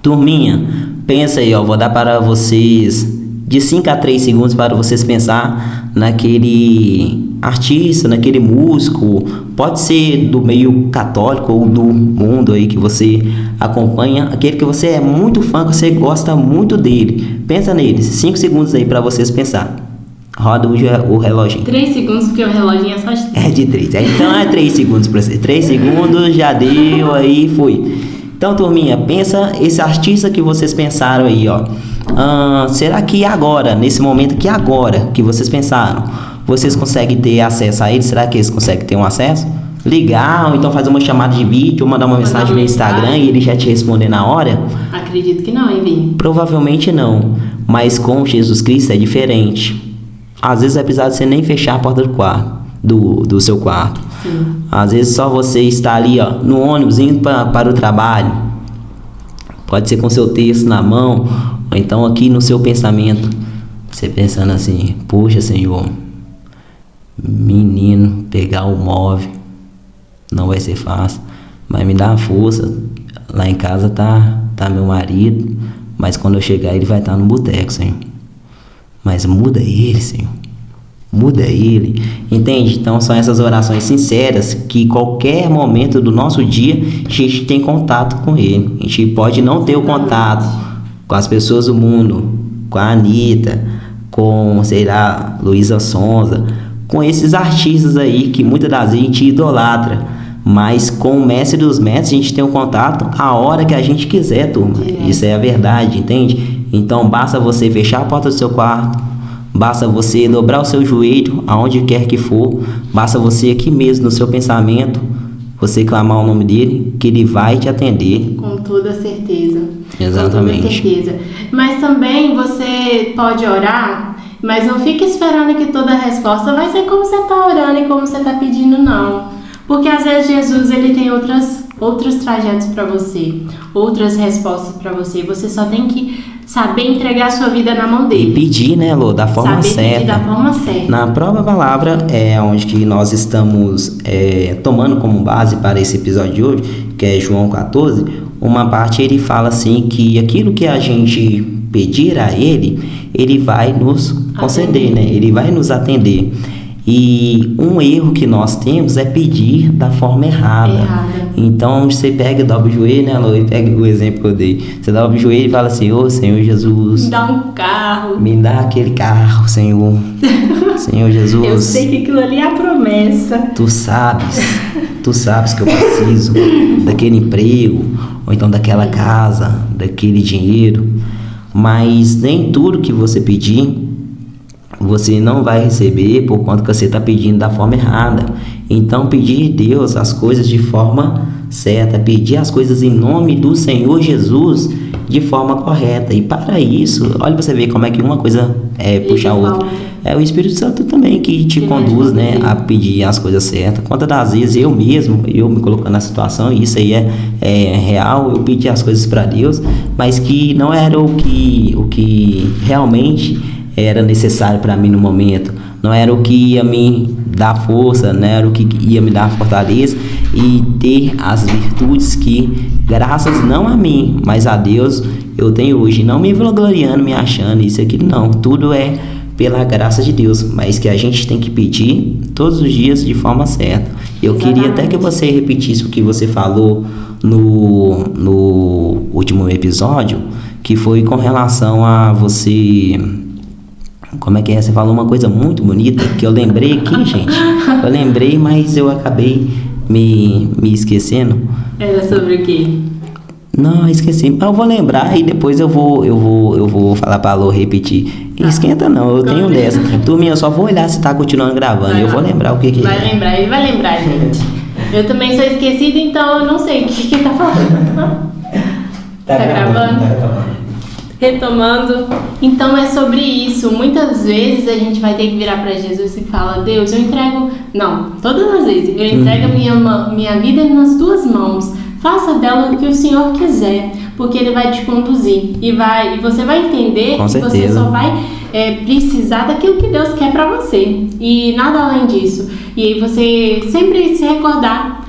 Speaker 1: Turminha, pensa aí, vou dar para vocês de 5 a 3 segundos para vocês pensar naquele artista, naquele músico, pode ser do meio católico ou do mundo aí que você acompanha, aquele que você é muito fã, que você gosta muito dele. Pensa neles, 5 segundos aí para vocês pensar. Roda o relógio.
Speaker 2: 3 segundos, porque o relógio é só de 3.
Speaker 1: É de 3. Então é 3 segundos para você. 3 segundos, já deu, aí foi. Então, turminha, pensa esse artista que vocês pensaram aí, será que agora, nesse momento que vocês pensaram, vocês conseguem ter acesso a ele? Será que eles conseguem ter um acesso? Ligar, ou então fazer uma chamada de vídeo, ou mandar uma mensagem no Instagram e ele já te responder na hora?
Speaker 2: Acredito que não, hein, Vini?
Speaker 1: Provavelmente não, mas com Jesus Cristo é diferente. Às vezes vai precisar de você nem fechar a porta do quarto, do seu quarto.
Speaker 2: Sim.
Speaker 1: Às vezes só você está ali, no ônibus indo para o trabalho. Pode ser com seu texto na mão, ou então aqui no seu pensamento. Você pensando assim, poxa, Senhor, menino, pegar o móvel não vai ser fácil, mas me dá uma força. Lá em casa tá meu marido, mas quando eu chegar ele vai estar no boteco, Senhor. Mas muda ele, Senhor. Muda ele. Entende? Então são essas orações sinceras que qualquer momento do nosso dia a gente tem contato com ele. A gente pode não ter o contato com as pessoas do mundo, com a Anitta, com, sei lá, Luísa Sonza, com esses artistas aí que muitas das vezes a gente idolatra. Mas com o mestre dos mestres a gente tem um contato a hora que a gente quiser, turma. Isso é a verdade, entende? Então basta você fechar a porta do seu quarto, basta você dobrar o seu joelho aonde quer que for, basta você aqui mesmo no seu pensamento, você clamar o nome dele, que ele vai te atender.
Speaker 2: Com toda certeza.
Speaker 1: Exatamente.
Speaker 2: Com toda certeza. Mas também você pode orar, mas não fique esperando que toda a resposta vai ser como você está orando e como você está pedindo, não. Porque às vezes Jesus ele tem outros trajetos para você, outras respostas para você. Você só tem que saber entregar a sua vida na mão dele.
Speaker 1: E pedir, né, Lô, da forma certa.
Speaker 2: Pedir da forma certa.
Speaker 1: Na própria palavra é onde que nós estamos tomando como base para esse episódio de hoje, que é João 14, uma parte ele fala assim que aquilo que a gente pedir a ele vai nos conceder, né? Ele vai nos atender. E um erro que nós temos é pedir da forma errada. Então você pega e dobra o joelho, né, Lô? Pega o exemplo que eu dei. Você dobra o joelho e fala assim: ô Senhor Jesus,
Speaker 2: me dá um carro.
Speaker 1: Me dá aquele carro, Senhor. Senhor Jesus.
Speaker 2: Eu sei que aquilo ali é a promessa.
Speaker 1: Tu sabes que eu preciso daquele emprego, ou então daquela casa, daquele dinheiro. mas nem tudo que você pedir você não vai receber por conta que você está pedindo da forma errada. Então, pedir a Deus as coisas de forma certa, pedir as coisas em nome do Senhor Jesus de forma correta. E para isso, olha você ver como é que uma coisa puxa a outra. É o Espírito Santo também que te conduz, né, a pedir as coisas certas. Quantas das vezes eu mesmo, eu me colocando na situação, e isso aí é real, eu pedi as coisas para Deus, mas que não era o que realmente era necessário para mim no momento, não era o que ia me dar força, não era o que ia me dar fortaleza e ter as virtudes que, graças não a mim, mas a Deus, eu tenho hoje. Não me vangloriando, me achando isso aqui, não, tudo é pela graça de Deus, mas que a gente tem que pedir todos os dias de forma certa. Eu queria até que você repetisse o que você falou no último episódio, que foi com relação a você... Como é que é? Você falou uma coisa muito bonita que eu lembrei aqui, gente. Eu lembrei, mas eu acabei me esquecendo.
Speaker 2: Era sobre o quê?
Speaker 1: Não, esqueci. Mas eu vou lembrar e depois eu vou falar pra Lô repetir. Esquenta não, eu tenho dessa. Turminha, eu só vou olhar se tá continuando gravando. Eu vou lembrar o que é.
Speaker 2: Vai lembrar, ele vai lembrar, gente. Eu também sou esquecida, então eu não sei o que ele tá falando. Tá gravando? Retomando, então é sobre isso. Muitas vezes a gente vai ter que virar para Jesus e falar: Deus, eu entrego, não, todas as vezes eu entrego a minha vida nas tuas mãos, faça dela o que o Senhor quiser, porque Ele vai te conduzir e você vai entender que você só vai precisar daquilo que Deus quer para você e nada além disso. E aí você sempre se recordar.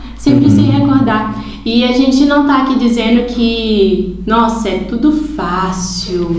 Speaker 2: E a gente não tá aqui dizendo que, nossa, é tudo fácil.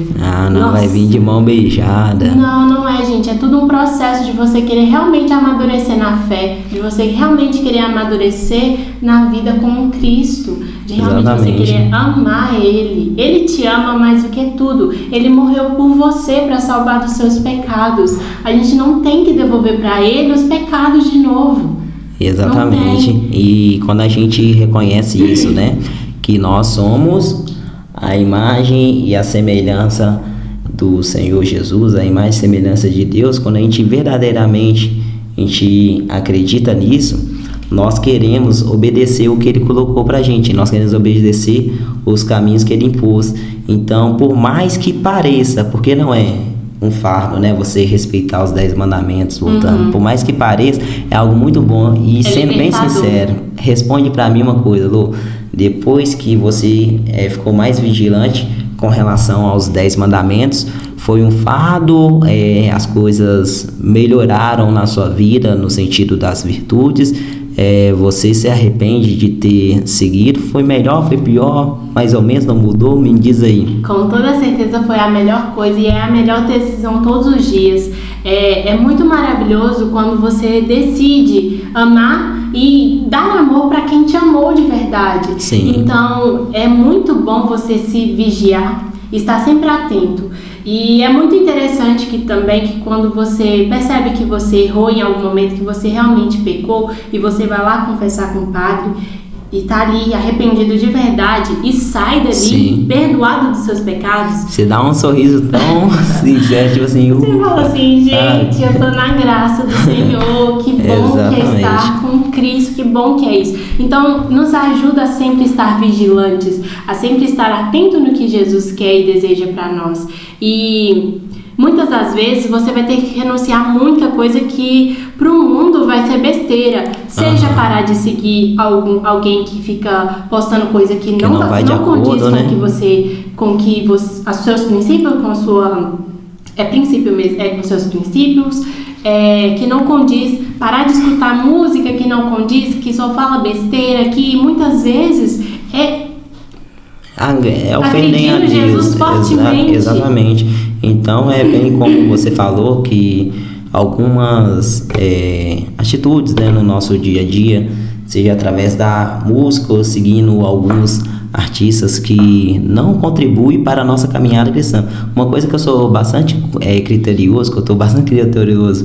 Speaker 1: Não vai vir de mão beijada.
Speaker 2: Não é, gente. É tudo um processo de você querer realmente amadurecer na fé, de você realmente querer amadurecer na vida com Cristo, de realmente você querer amar Ele. Ele te ama mais do que tudo. Ele morreu por você para salvar dos seus pecados. A gente não tem que devolver para Ele os pecados de novo.
Speaker 1: Exatamente. E quando a gente reconhece isso, né, que nós somos a imagem e a semelhança do Senhor Jesus, a imagem e semelhança de Deus, quando a gente verdadeiramente acredita nisso, nós queremos obedecer o que Ele colocou pra gente, nós queremos obedecer os caminhos que Ele impôs. Então, por mais que pareça, porque não é um fardo, né? Você respeitar os 10 mandamentos, voltando. Por mais que pareça, é algo muito bom. E sendo bem sincero, responde pra mim uma coisa, Lô. Depois que você ficou mais vigilante com relação aos 10 mandamentos, foi um fardo, as coisas melhoraram na sua vida no sentido das virtudes, você se arrepende de ter seguido? Foi melhor, foi pior, mais ou menos, não mudou? Me diz aí.
Speaker 2: Com toda certeza foi a melhor coisa e é a melhor decisão todos os dias. É muito maravilhoso quando você decide amar e dar amor para quem te amou de verdade.
Speaker 1: Sim.
Speaker 2: Então é muito bom você se vigiar, estar sempre atento. E é muito interessante que quando você percebe que você errou em algum momento, que você realmente pecou, e você vai lá confessar com o padre e tá ali arrependido de verdade e sai dali perdoado dos seus pecados.
Speaker 1: Você dá um sorriso tão sincero, tipo assim...
Speaker 2: Você fala assim, gente, eu tô na graça do Senhor, que bom que é estar com Cristo, que bom que é isso. Então, nos ajuda a sempre estar vigilantes, a sempre estar atento no que Jesus quer e deseja para nós. E muitas das vezes você vai ter que renunciar a muita coisa que pro mundo vai ser besteira. Seja parar de seguir alguém que fica postando coisa que não condiz com, né? com os seus princípios, com a sua... princípio mesmo, com os seus princípios, que não condiz, parar de escutar música que não condiz, que só fala besteira, que muitas vezes
Speaker 1: ofendem a Deus.
Speaker 2: Jesus fortemente.
Speaker 1: Exatamente. Então bem como você falou, que algumas atitudes, né, no nosso dia a dia, seja através da música ou seguindo alguns artistas que não contribuem para a nossa caminhada cristã. Uma coisa que eu sou bastante criterioso, que eu estou bastante criterioso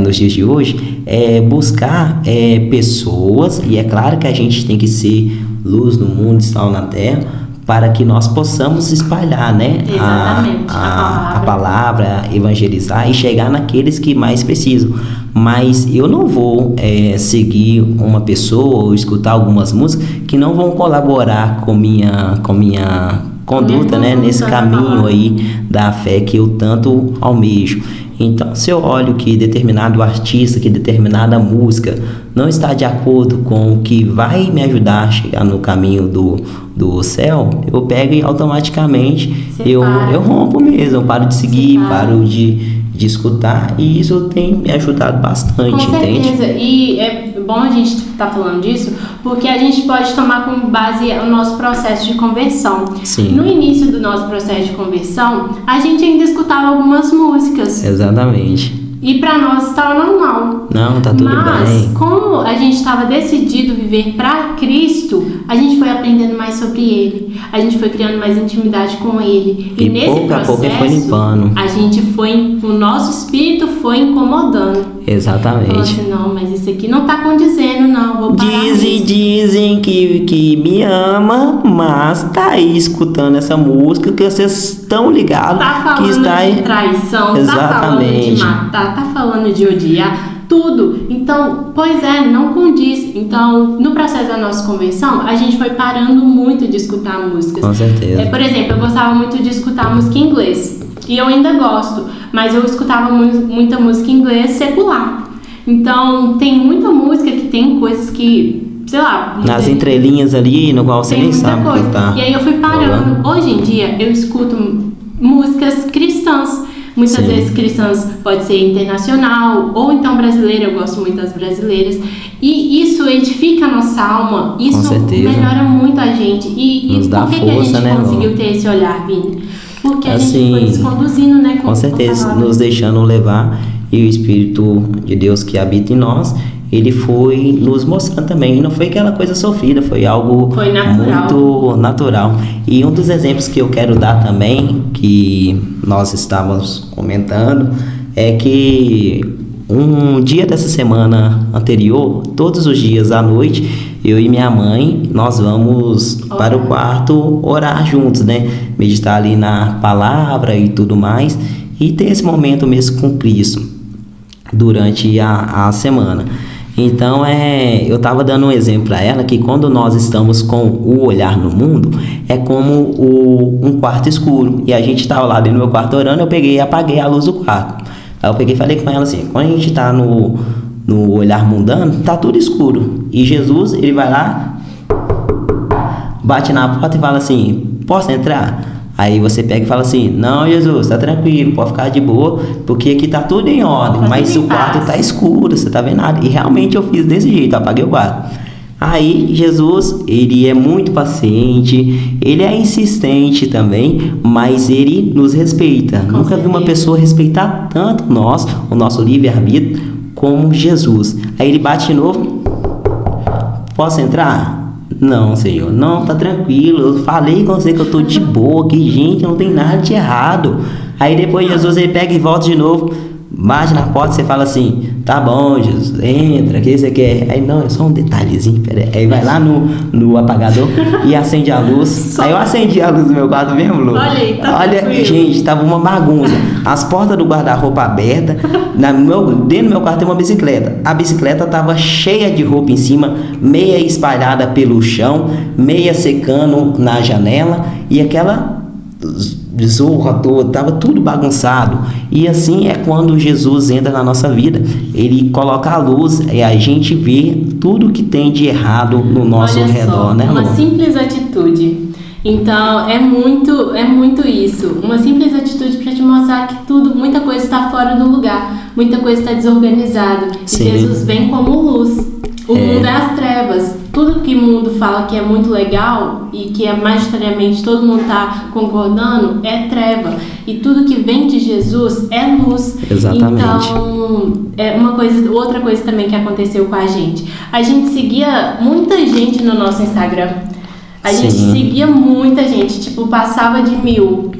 Speaker 1: nos dias de hoje, é buscar pessoas, e é claro que a gente tem que ser luz no mundo e sal na terra, para que nós possamos espalhar, né,
Speaker 2: Exatamente,
Speaker 1: a palavra, evangelizar e chegar naqueles que mais precisam. Mas eu não vou seguir uma pessoa ou escutar algumas músicas que não vão colaborar com minha conduta, né, nesse caminho aí da fé que eu tanto almejo. Então, se eu olho que determinado artista, que determinada música não está de acordo com o que vai me ajudar a chegar no caminho do céu, eu pego e automaticamente eu rompo mesmo, eu paro de seguir, paro de escutar, e isso tem me ajudado bastante,
Speaker 2: com
Speaker 1: entende?
Speaker 2: certeza. E é bom a gente estar falando disso, porque a gente pode tomar como base o nosso processo de conversão.
Speaker 1: Sim.
Speaker 2: No início do nosso processo de conversão, a gente ainda escutava algumas músicas.
Speaker 1: Exatamente.
Speaker 2: E pra nós estava normal.
Speaker 1: Não, tá tudo
Speaker 2: Mas,
Speaker 1: bem.
Speaker 2: como a gente estava decidido viver para Cristo, a gente foi aprendendo mais sobre Ele. A gente foi criando mais intimidade com Ele. E nesse
Speaker 1: pouco a pouco ele foi limpando.
Speaker 2: a gente foi, o nosso espírito foi incomodando.
Speaker 1: Exatamente.
Speaker 2: Falou assim, não, mas isso aqui não tá condizendo, não, vou parar.
Speaker 1: Dizem que me ama, mas tá aí escutando essa música que vocês estão ligados
Speaker 2: Tá falando
Speaker 1: que está aí.
Speaker 2: de traição,
Speaker 1: Exatamente.
Speaker 2: tá falando de matar, tá falando de odiar, tudo. Então, pois é, não condiz. Então, no processo da nossa conversão, a gente foi parando muito de escutar músicas.
Speaker 1: Com certeza.
Speaker 2: Por exemplo, eu gostava muito de escutar música em inglês. E eu ainda gosto, mas eu escutava muita música em inglês secular. Então, tem muita música que tem coisas que, sei lá...
Speaker 1: Nas entrelinhas ali, no qual você nem sabe o que tá.
Speaker 2: E aí eu fui parando. Hoje em dia, eu escuto músicas cristãs. Muitas vezes cristãs, pode ser internacional, ou então brasileira, eu gosto muito das brasileiras. E isso edifica a nossa alma, isso melhora muito a gente. E
Speaker 1: nos dá
Speaker 2: por que
Speaker 1: força,
Speaker 2: a gente
Speaker 1: né,
Speaker 2: conseguiu ter esse olhar, Vini? Porque a
Speaker 1: assim,
Speaker 2: gente foi se conduzindo, né?
Speaker 1: Com certeza, nos deixando levar, e o Espírito de Deus que habita em nós, ele foi nos mostrando também. E não foi aquela coisa sofrida, foi algo muito natural. E um dos exemplos que eu quero dar também, que nós estávamos comentando, é que um dia dessa semana anterior, todos os dias à noite, eu e minha mãe, nós vamos para o quarto orar juntos, né? Meditar ali na palavra e tudo mais, e ter esse momento mesmo com Cristo durante a semana. Então, eu estava dando um exemplo para ela que quando nós estamos com o olhar no mundo, é como um quarto escuro. E a gente estava lá dentro do meu quarto orando, eu peguei e apaguei a luz do quarto. Aí eu peguei e falei com ela assim, quando a gente está no olhar mundano, tá tudo escuro. E Jesus, ele vai lá, bate na porta e fala assim, posso entrar? Aí você pega e fala assim, não, Jesus, tá tranquilo, pode ficar de boa, porque aqui tá tudo em ordem, mas o quarto tá escuro, você tá vendo nada. E realmente eu fiz desse jeito, eu apaguei o quarto. Aí Jesus, ele é muito paciente, ele é insistente também, mas ele nos respeita. Nunca vi uma pessoa respeitar tanto o nosso livre-arbítrio, como Jesus. Aí ele bate de novo, posso entrar? Não, Senhor, não, tá tranquilo, eu falei com você que eu tô de boa, que gente, não tem nada de errado. Aí depois Jesus, ele pega e volta de novo, bate na porta e você fala assim, tá bom, Jesus, entra, o que você quer? Aí não, é só um detalhezinho, peraí. Aí vai lá no apagador e acende a luz. Aí eu acendi a luz do meu quarto mesmo, Lu. Olha, gente, tava uma bagunça. As portas do guarda-roupa abertas, dentro do meu quarto tem uma bicicleta. A bicicleta tava cheia de roupa em cima, meia espalhada pelo chão, meia secando na janela, e aquela zorra toda, tava tudo bagunçado. E assim é quando Jesus entra na nossa vida, ele coloca a luz e a gente vê tudo que tem de errado no nosso redor, né,
Speaker 2: uma simples atitude. Então é muito isso, uma simples atitude para te mostrar que muita coisa está fora do lugar, muita coisa está desorganizada. E Jesus vem como luz. O mundo é as trevas. Tudo que o mundo fala que é muito legal e que majoritariamente todo mundo está concordando é treva. E tudo que vem de Jesus é luz.
Speaker 1: Exatamente.
Speaker 2: Então, outra coisa também que aconteceu com a gente. A gente seguia muita gente no nosso Instagram. A gente seguia muita gente, tipo, passava de 1000.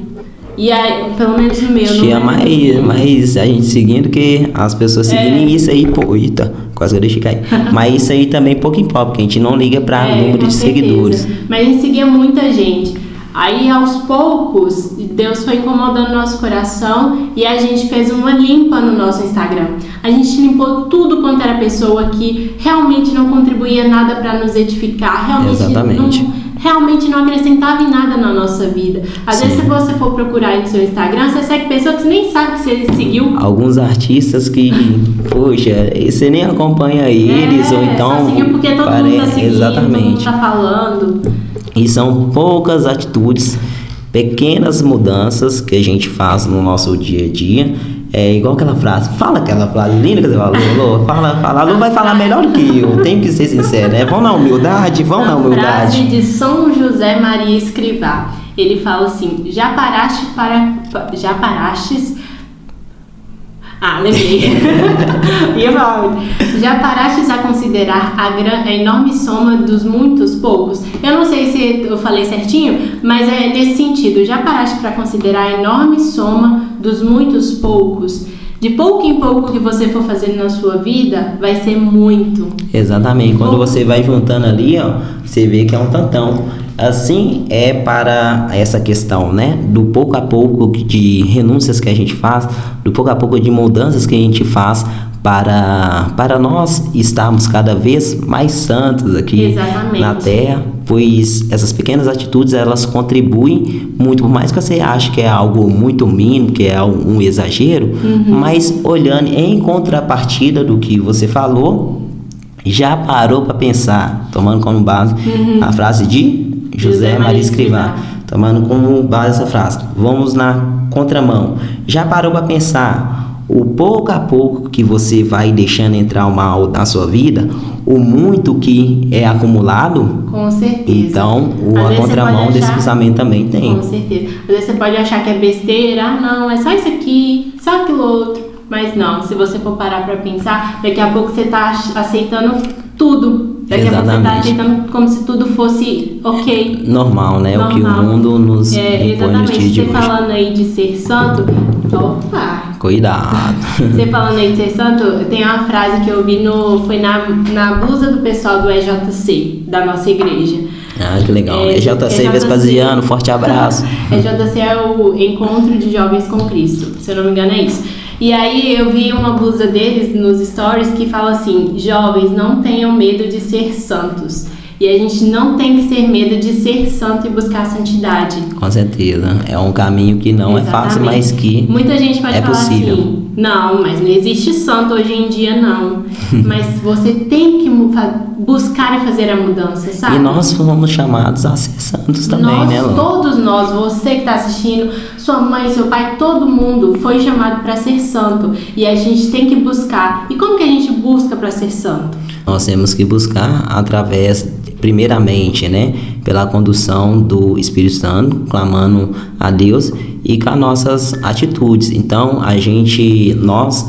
Speaker 2: E aí, pelo menos no meu.
Speaker 1: Tinha mais a gente seguindo que as pessoas seguindo, e isso aí, pô, eita, quase que eu deixei cair. Mas isso aí também pouco em pouco, porque a gente não liga pra número de seguidores.
Speaker 2: Mas a gente seguia muita gente. Aí, aos poucos, Deus foi incomodando nosso coração e a gente fez uma limpa no nosso Instagram. A gente limpou tudo quanto era pessoa que realmente não contribuía nada para nos edificar, realmente não acrescentava em nada na nossa vida. Às vezes, se você for procurar aí no seu Instagram, você segue pessoas que você nem sabe que você seguiu.
Speaker 1: Alguns artistas que, poxa, você nem acompanha eles, ou então...
Speaker 2: Só seguiu porque todo mundo tá seguindo,
Speaker 1: exatamente.
Speaker 2: todo mundo tá falando.
Speaker 1: E são poucas atitudes, pequenas mudanças que a gente faz no nosso dia a dia. É igual aquela frase, fala aquela frase linda que você falou, Lô, fala, a Lô vai falar melhor do que eu, tenho que ser sincero, né? Vamos na humildade, vamos na humildade.
Speaker 2: Frase de São José Maria Escrivá, ele fala assim, já parastes lembrei. Já parastes a considerar a enorme soma dos muitos poucos? Eu não sei se eu falei certinho, mas é nesse sentido. Já paraste para considerar a enorme soma dos muitos poucos? De pouco em pouco que você for fazendo na sua vida, vai ser muito.
Speaker 1: Exatamente. Quando você vai juntando ali, ó, você vê que é um tantão. Assim é para essa questão, né? Do pouco a pouco de renúncias que a gente faz, do pouco a pouco de mudanças que a gente faz para nós estarmos cada vez mais santos aqui na Terra, pois essas pequenas atitudes, elas contribuem muito, por mais que você ache que é algo muito mínimo, que é um exagero, mas olhando em contrapartida do que você falou, já parou para pensar, tomando como base a frase de José Maria Escrivá, tomando como base essa frase, vamos na contramão, já parou para pensar o pouco a pouco que você vai deixando entrar o mal na sua vida, o muito que é acumulado?
Speaker 2: Com certeza.
Speaker 1: Então, a contramão desse pensamento também tem.
Speaker 2: Com certeza. Às vezes você pode achar que é besteira, não, é só isso aqui, só aquilo outro. Mas não, se você for parar para pensar, daqui a pouco você está aceitando tudo. Daqui a pouco você está aceitando como se tudo fosse ok.
Speaker 1: Normal, né? Normal. O que o mundo nos impõe nos dias de hoje.
Speaker 2: Você falando aí de ser santo, opa!
Speaker 1: Cuidado!
Speaker 2: Você falando aí de ser santo, tem uma frase que eu vi foi na blusa do pessoal do EJC, da nossa igreja.
Speaker 1: Ah, que legal. EJC Vespasiano, forte abraço.
Speaker 2: EJC é o Encontro de Jovens com Cristo, se eu não me engano é isso. E aí eu vi uma blusa deles nos stories que fala assim, jovens, não tenham medo de ser santos. E a gente não tem que ter medo de ser santo e buscar a santidade. Com
Speaker 1: certeza. É um caminho que não é fácil, mas que
Speaker 2: muita gente pode falar
Speaker 1: possível.
Speaker 2: Assim, não, mas não existe santo hoje em dia, não. Mas você tem que buscar e fazer a mudança, sabe?
Speaker 1: E nós fomos chamados a ser santos também, né, Lô?
Speaker 2: Todos nós, você que está assistindo, sua mãe, seu pai, todo mundo foi chamado para ser santo. E a gente tem que buscar. E como que a gente busca para ser santo?
Speaker 1: Nós temos que buscar através, primeiramente, né, pela condução do Espírito Santo, clamando a Deus e com as nossas atitudes. Então, nós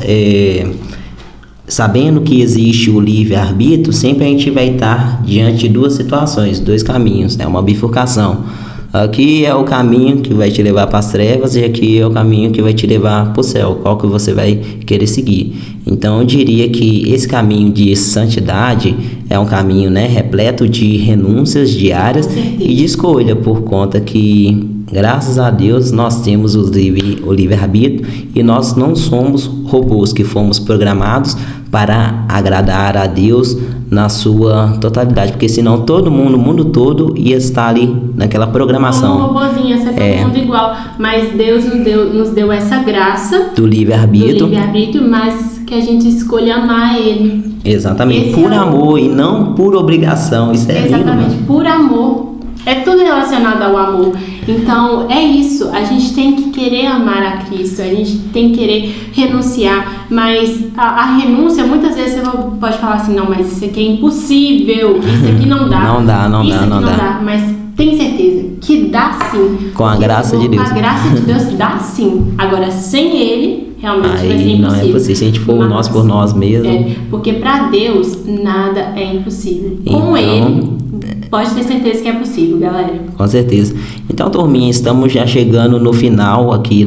Speaker 1: sabendo que existe o livre-arbítrio, sempre a gente vai estar diante de duas situações, dois caminhos, né, uma bifurcação. Aqui é o caminho que vai te levar para as trevas e aqui é o caminho que vai te levar para o céu. Qual que você vai querer seguir? Então eu diria que esse caminho de santidade é um caminho, né, repleto de renúncias diárias e de escolha, por conta que, graças a Deus, nós temos o livre-arbítrio e nós não somos robôs que fomos programados para agradar a Deus na sua totalidade, porque senão todo mundo, o mundo todo ia estar ali naquela programação.
Speaker 2: Como um robôzinho, ia ser todo mundo igual, mas Deus nos deu essa graça
Speaker 1: do livre-arbítrio,
Speaker 2: mas que a gente escolha amar Ele.
Speaker 1: Exatamente, por amor e não por obrigação. Isso é
Speaker 2: exatamente,
Speaker 1: lindo,
Speaker 2: por amor. É tudo relacionado ao amor. Então, é isso. A gente tem que querer amar a Cristo. A gente tem que querer renunciar. Mas a renúncia, muitas vezes você pode falar assim, não, mas isso aqui é impossível. Isso aqui não dá.
Speaker 1: Não dá.
Speaker 2: Mas tem certeza que dá sim.
Speaker 1: Com a graça de Deus.
Speaker 2: Com a graça de Deus dá sim. Agora, sem Ele, realmente vai ser impossível.
Speaker 1: Não é possível. Se a gente for nós por nós mesmos.
Speaker 2: Porque para Deus, nada é impossível. Com Ele, pode ter certeza que é possível, galera.
Speaker 1: Com certeza. Então, turminha, estamos já chegando no final aqui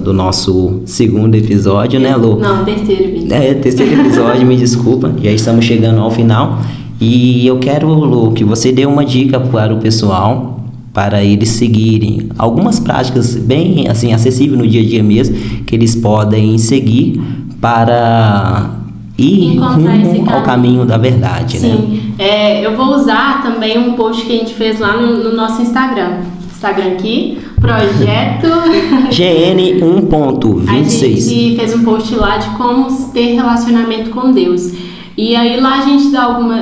Speaker 1: do nosso segundo episódio, né, Lô?
Speaker 2: Não, terceiro.
Speaker 1: Terceiro episódio, me desculpa. Já estamos chegando ao final. E eu quero, Lô, que você dê uma dica para o pessoal, para eles seguirem. Algumas práticas bem assim acessíveis no dia a dia mesmo, que eles podem seguir para ir rumo ao caminho da verdade.
Speaker 2: Sim, né? Eu vou usar também um post que a gente fez lá no nosso Instagram. Instagram aqui, projeto
Speaker 1: GN 1.26.
Speaker 2: A gente fez um post lá de como ter relacionamento com Deus. E aí lá a gente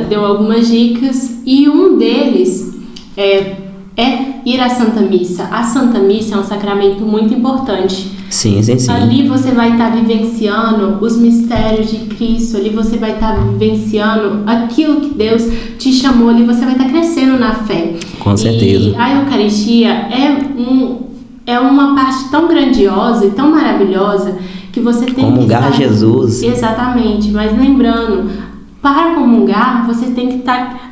Speaker 2: deu algumas dicas e um deles é ir à Santa Missa. A Santa Missa é um sacramento muito importante.
Speaker 1: Sim.
Speaker 2: Ali você vai estar vivenciando os mistérios de Cristo, ali você vai estar vivenciando aquilo que Deus te chamou, ali você vai estar crescendo na fé.
Speaker 1: Com certeza.
Speaker 2: E a Eucaristia é uma parte tão grandiosa e tão maravilhosa que você tem
Speaker 1: comungar
Speaker 2: que estar...
Speaker 1: Jesus.
Speaker 2: Exatamente, mas lembrando, para comungar você tem que estar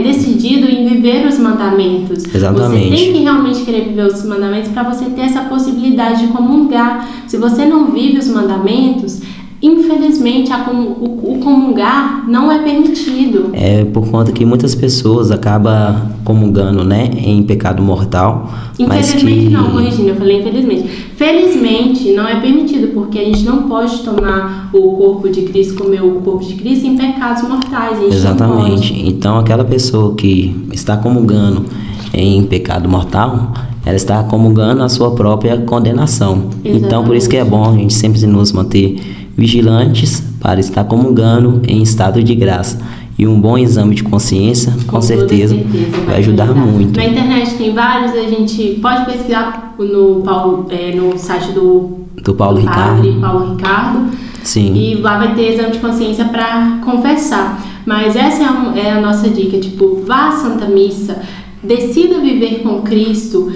Speaker 2: decidido em viver os mandamentos.
Speaker 1: Exatamente.
Speaker 2: Você tem que realmente querer viver os mandamentos para você ter essa possibilidade de comungar. Se você não vive os mandamentos, infelizmente o comungar não é permitido.
Speaker 1: É por conta que muitas pessoas acabam comungando, né, em pecado mortal.
Speaker 2: Infelizmente não, corrigindo, eu falei infelizmente. Felizmente não é permitido, porque a gente não pode tomar o corpo de Cristo, comer o corpo de Cristo em pecados mortais.
Speaker 1: Exatamente. Então aquela pessoa que está comungando em pecado mortal, ela está comungando a sua própria condenação. Exatamente. Então por isso que é bom a gente sempre nos manter vigilantes para estar comungando em estado de graça. E um bom exame de consciência, com certeza vai ajudar muito.
Speaker 2: Na internet tem vários, a gente pode pesquisar no site do
Speaker 1: Paulo
Speaker 2: Ricardo.
Speaker 1: Sim.
Speaker 2: E lá vai ter exame de consciência para confessar. Mas essa é a nossa dica, vá à Santa Missa, decida viver com Cristo,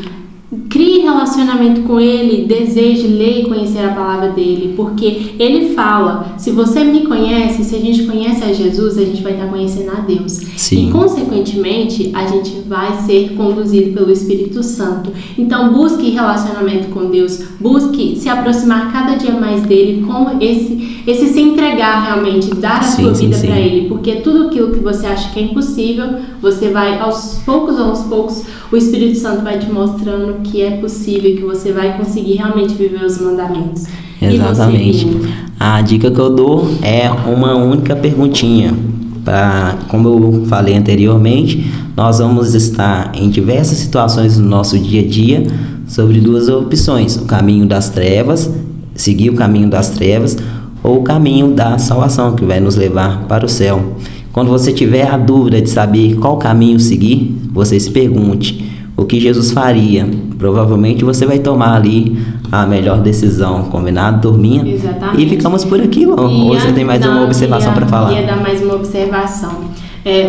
Speaker 2: crie relacionamento com Ele, deseje ler e conhecer a palavra dele, porque Ele fala, se você me conhece, se a gente conhece a Jesus, a gente vai estar conhecendo a Deus.
Speaker 1: Sim.
Speaker 2: E consequentemente, a gente vai ser conduzido pelo Espírito Santo. Então busque relacionamento com Deus, busque se aproximar cada dia mais dele, com esse se entregar realmente, dar a sua vida para Ele, porque tudo aquilo que você acha que é impossível, você vai aos poucos, o Espírito Santo vai te mostrando que é possível, que você vai conseguir realmente viver os mandamentos.
Speaker 1: Exatamente. A dica que eu dou é uma única perguntinha. Como eu falei anteriormente, nós vamos estar em diversas situações no nosso dia a dia sobre duas opções: o caminho das trevas, seguir o caminho das trevas, ou o caminho da salvação, que vai nos levar para o céu. Quando você tiver a dúvida de saber qual caminho seguir, você se pergunte: o que Jesus faria? Provavelmente você vai tomar ali a melhor decisão, combinado, turminha?
Speaker 2: Exatamente.
Speaker 1: E ficamos por aqui, ou você tem mais uma observação para falar?
Speaker 2: Eu ia dar mais uma observação.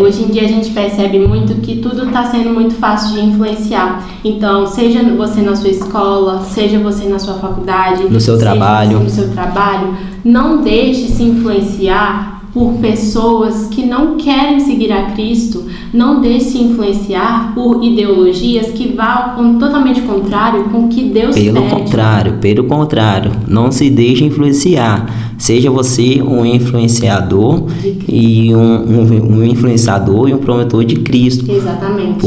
Speaker 2: Hoje em dia a gente percebe muito que tudo está sendo muito fácil de influenciar. Então, seja você na sua escola, seja você na sua faculdade,
Speaker 1: no seu trabalho,
Speaker 2: não deixe se influenciar por pessoas que não querem seguir a Cristo, não deixe se influenciar por ideologias que vão totalmente contrário com o que Deus pede.
Speaker 1: Pelo contrário, não se deixe influenciar. Seja você um influenciador e um influenciador e um promotor de Cristo.
Speaker 2: Exatamente.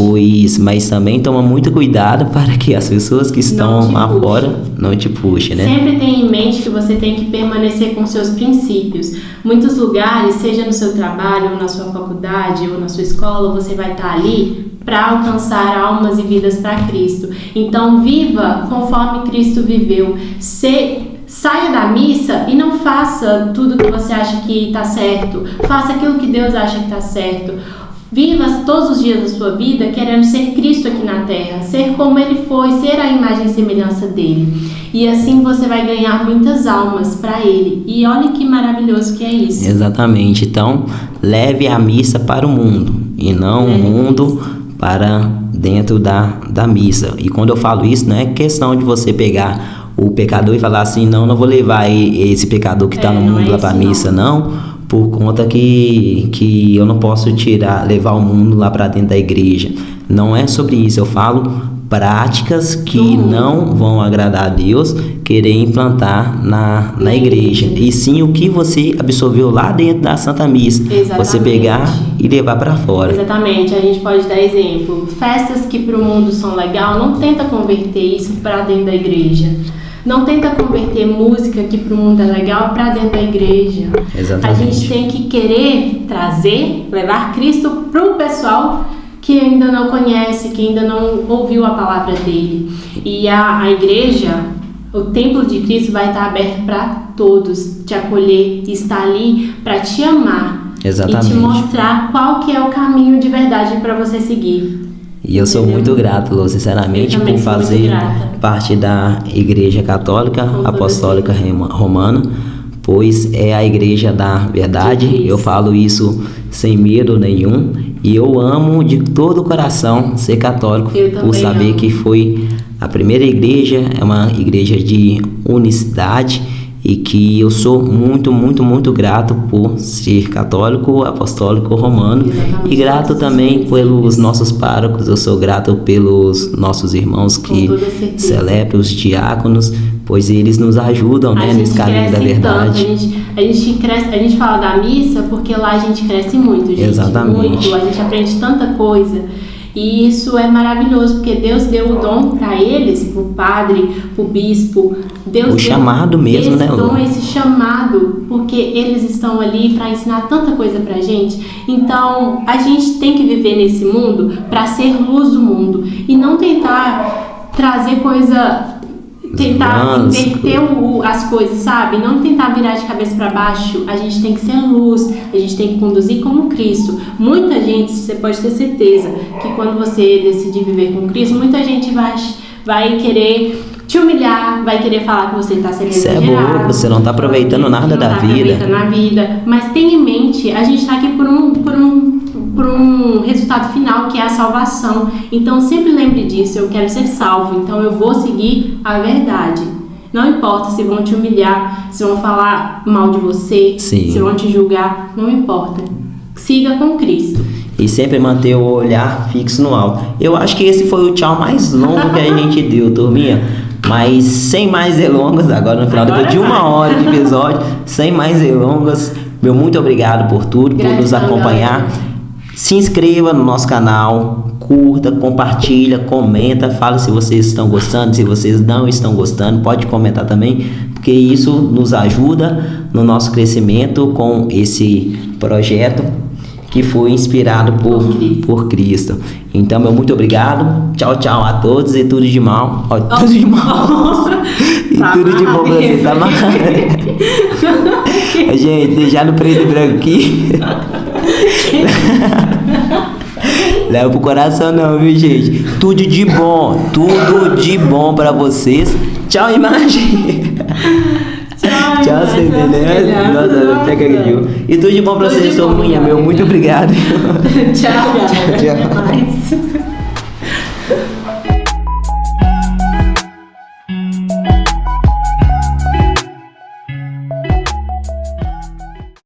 Speaker 1: Mas também toma muito cuidado para que as pessoas que estão lá fora não te puxem, né?
Speaker 2: Sempre tenha em mente que você tem que permanecer com seus princípios. Muitos lugares, seja no seu trabalho, ou na sua faculdade, ou na sua escola, você vai estar ali para alcançar almas e vidas para Cristo. Então, viva conforme Cristo viveu. Saia da missa e não faça tudo que você acha que está certo. Faça aquilo que Deus acha que está certo. Viva todos os dias da sua vida querendo ser Cristo aqui na Terra, ser como Ele foi, ser a imagem e semelhança dele. E assim você vai ganhar muitas almas para Ele. E olha que maravilhoso que é isso.
Speaker 1: Exatamente. Então, leve a missa para o mundo e não o mundo para dentro da missa. E quando eu falo isso, não é questão de você pegar o pecador e falar assim: não vou levar esse pecador que está no mundo lá para a missa, não, por conta que eu não posso levar o mundo lá para dentro da igreja. Não é sobre isso. Eu falo práticas que não vão agradar a Deus, querer implantar na igreja. E sim o que você absorveu lá dentro da Santa Missa.
Speaker 2: Exatamente.
Speaker 1: Você pegar e levar para fora.
Speaker 2: Exatamente. A gente pode dar exemplo. Festas que para o mundo são legal, não tenta converter isso para dentro da igreja. Não tenta converter música que para o mundo é legal para dentro da igreja.
Speaker 1: Exatamente.
Speaker 2: A gente tem que querer trazer, levar Cristo para o pessoal que ainda não conhece, que ainda não ouviu a palavra dele. E a igreja, o templo de Cristo vai estar aberto para todos, te acolher, estar ali para te amar.
Speaker 1: Exatamente.
Speaker 2: E te mostrar qual que é o caminho de verdade para você seguir.
Speaker 1: E eu sou muito grato, Lô, sinceramente, por fazer parte da Igreja Católica Apostólica Romana, pois é a igreja da verdade. Eu falo isso sem medo nenhum. E eu amo de todo o coração ser católico, por saber que foi a primeira igreja, é uma igreja de unicidade, e que eu sou muito, muito, muito grato por ser católico, apostólico, romano. Exatamente. E grato também pelos nossos párocos. Eu sou grato pelos nossos irmãos que celebram, os diáconos, pois eles nos ajudam, né, nesse caminho da verdade.
Speaker 2: A gente fala da missa porque lá a gente cresce muito, gente.
Speaker 1: Exatamente.
Speaker 2: Muito, a gente aprende tanta coisa. E isso é maravilhoso, porque Deus deu o dom para eles, para o padre, para o bispo. Deus
Speaker 1: o chamado mesmo, né, Lu?
Speaker 2: Esse chamado, porque eles estão ali para ensinar tanta coisa pra gente. Então, a gente tem que viver nesse mundo para ser luz do mundo e não tentar trazer tentar inverter as coisas, sabe? Não tentar virar de cabeça para baixo. A gente tem que ser luz, a gente tem que conduzir como Cristo. Muita gente, você pode ter certeza que quando você decidir viver com Cristo, muita gente vai querer te humilhar, vai querer falar que você está sendo exagerado.
Speaker 1: Você é louco, você não está aproveitando nada da vida.
Speaker 2: Mas tenha em mente, a gente está aqui por um resultado final, que é a salvação. Então sempre lembre disso, eu quero ser salvo, então eu vou seguir a verdade. Não importa se vão te humilhar, se vão falar mal de você, se vão te julgar, não importa. Siga com Cristo.
Speaker 1: E sempre manter o olhar fixo no alto. Eu acho que esse foi o tchau mais longo que a gente deu, turminha. Mas sem mais delongas, agora no final, depois de 1 hora de episódio, sem mais delongas, meu muito obrigado por tudo, por nos acompanhar. Se inscreva no nosso canal, curta, compartilha, comenta, fala se vocês estão gostando, se vocês não estão gostando, pode comentar também, porque isso nos ajuda no nosso crescimento com esse projeto que foi inspirado por Cristo. Então, meu muito obrigado. Tchau, tchau a todos e tudo de mal. Tudo de mal. E tudo de bom pra você, tá mal? Gente, deixar no preto e branco aqui. Leva pro coração não, viu, gente? Tudo de bom pra vocês. Tchau, imagem. Tchau, você entendeu? Nossa, pega aqui. E tudo de bom pra vocês, turminha, meu muito obrigado.
Speaker 2: Tchau. Até mais.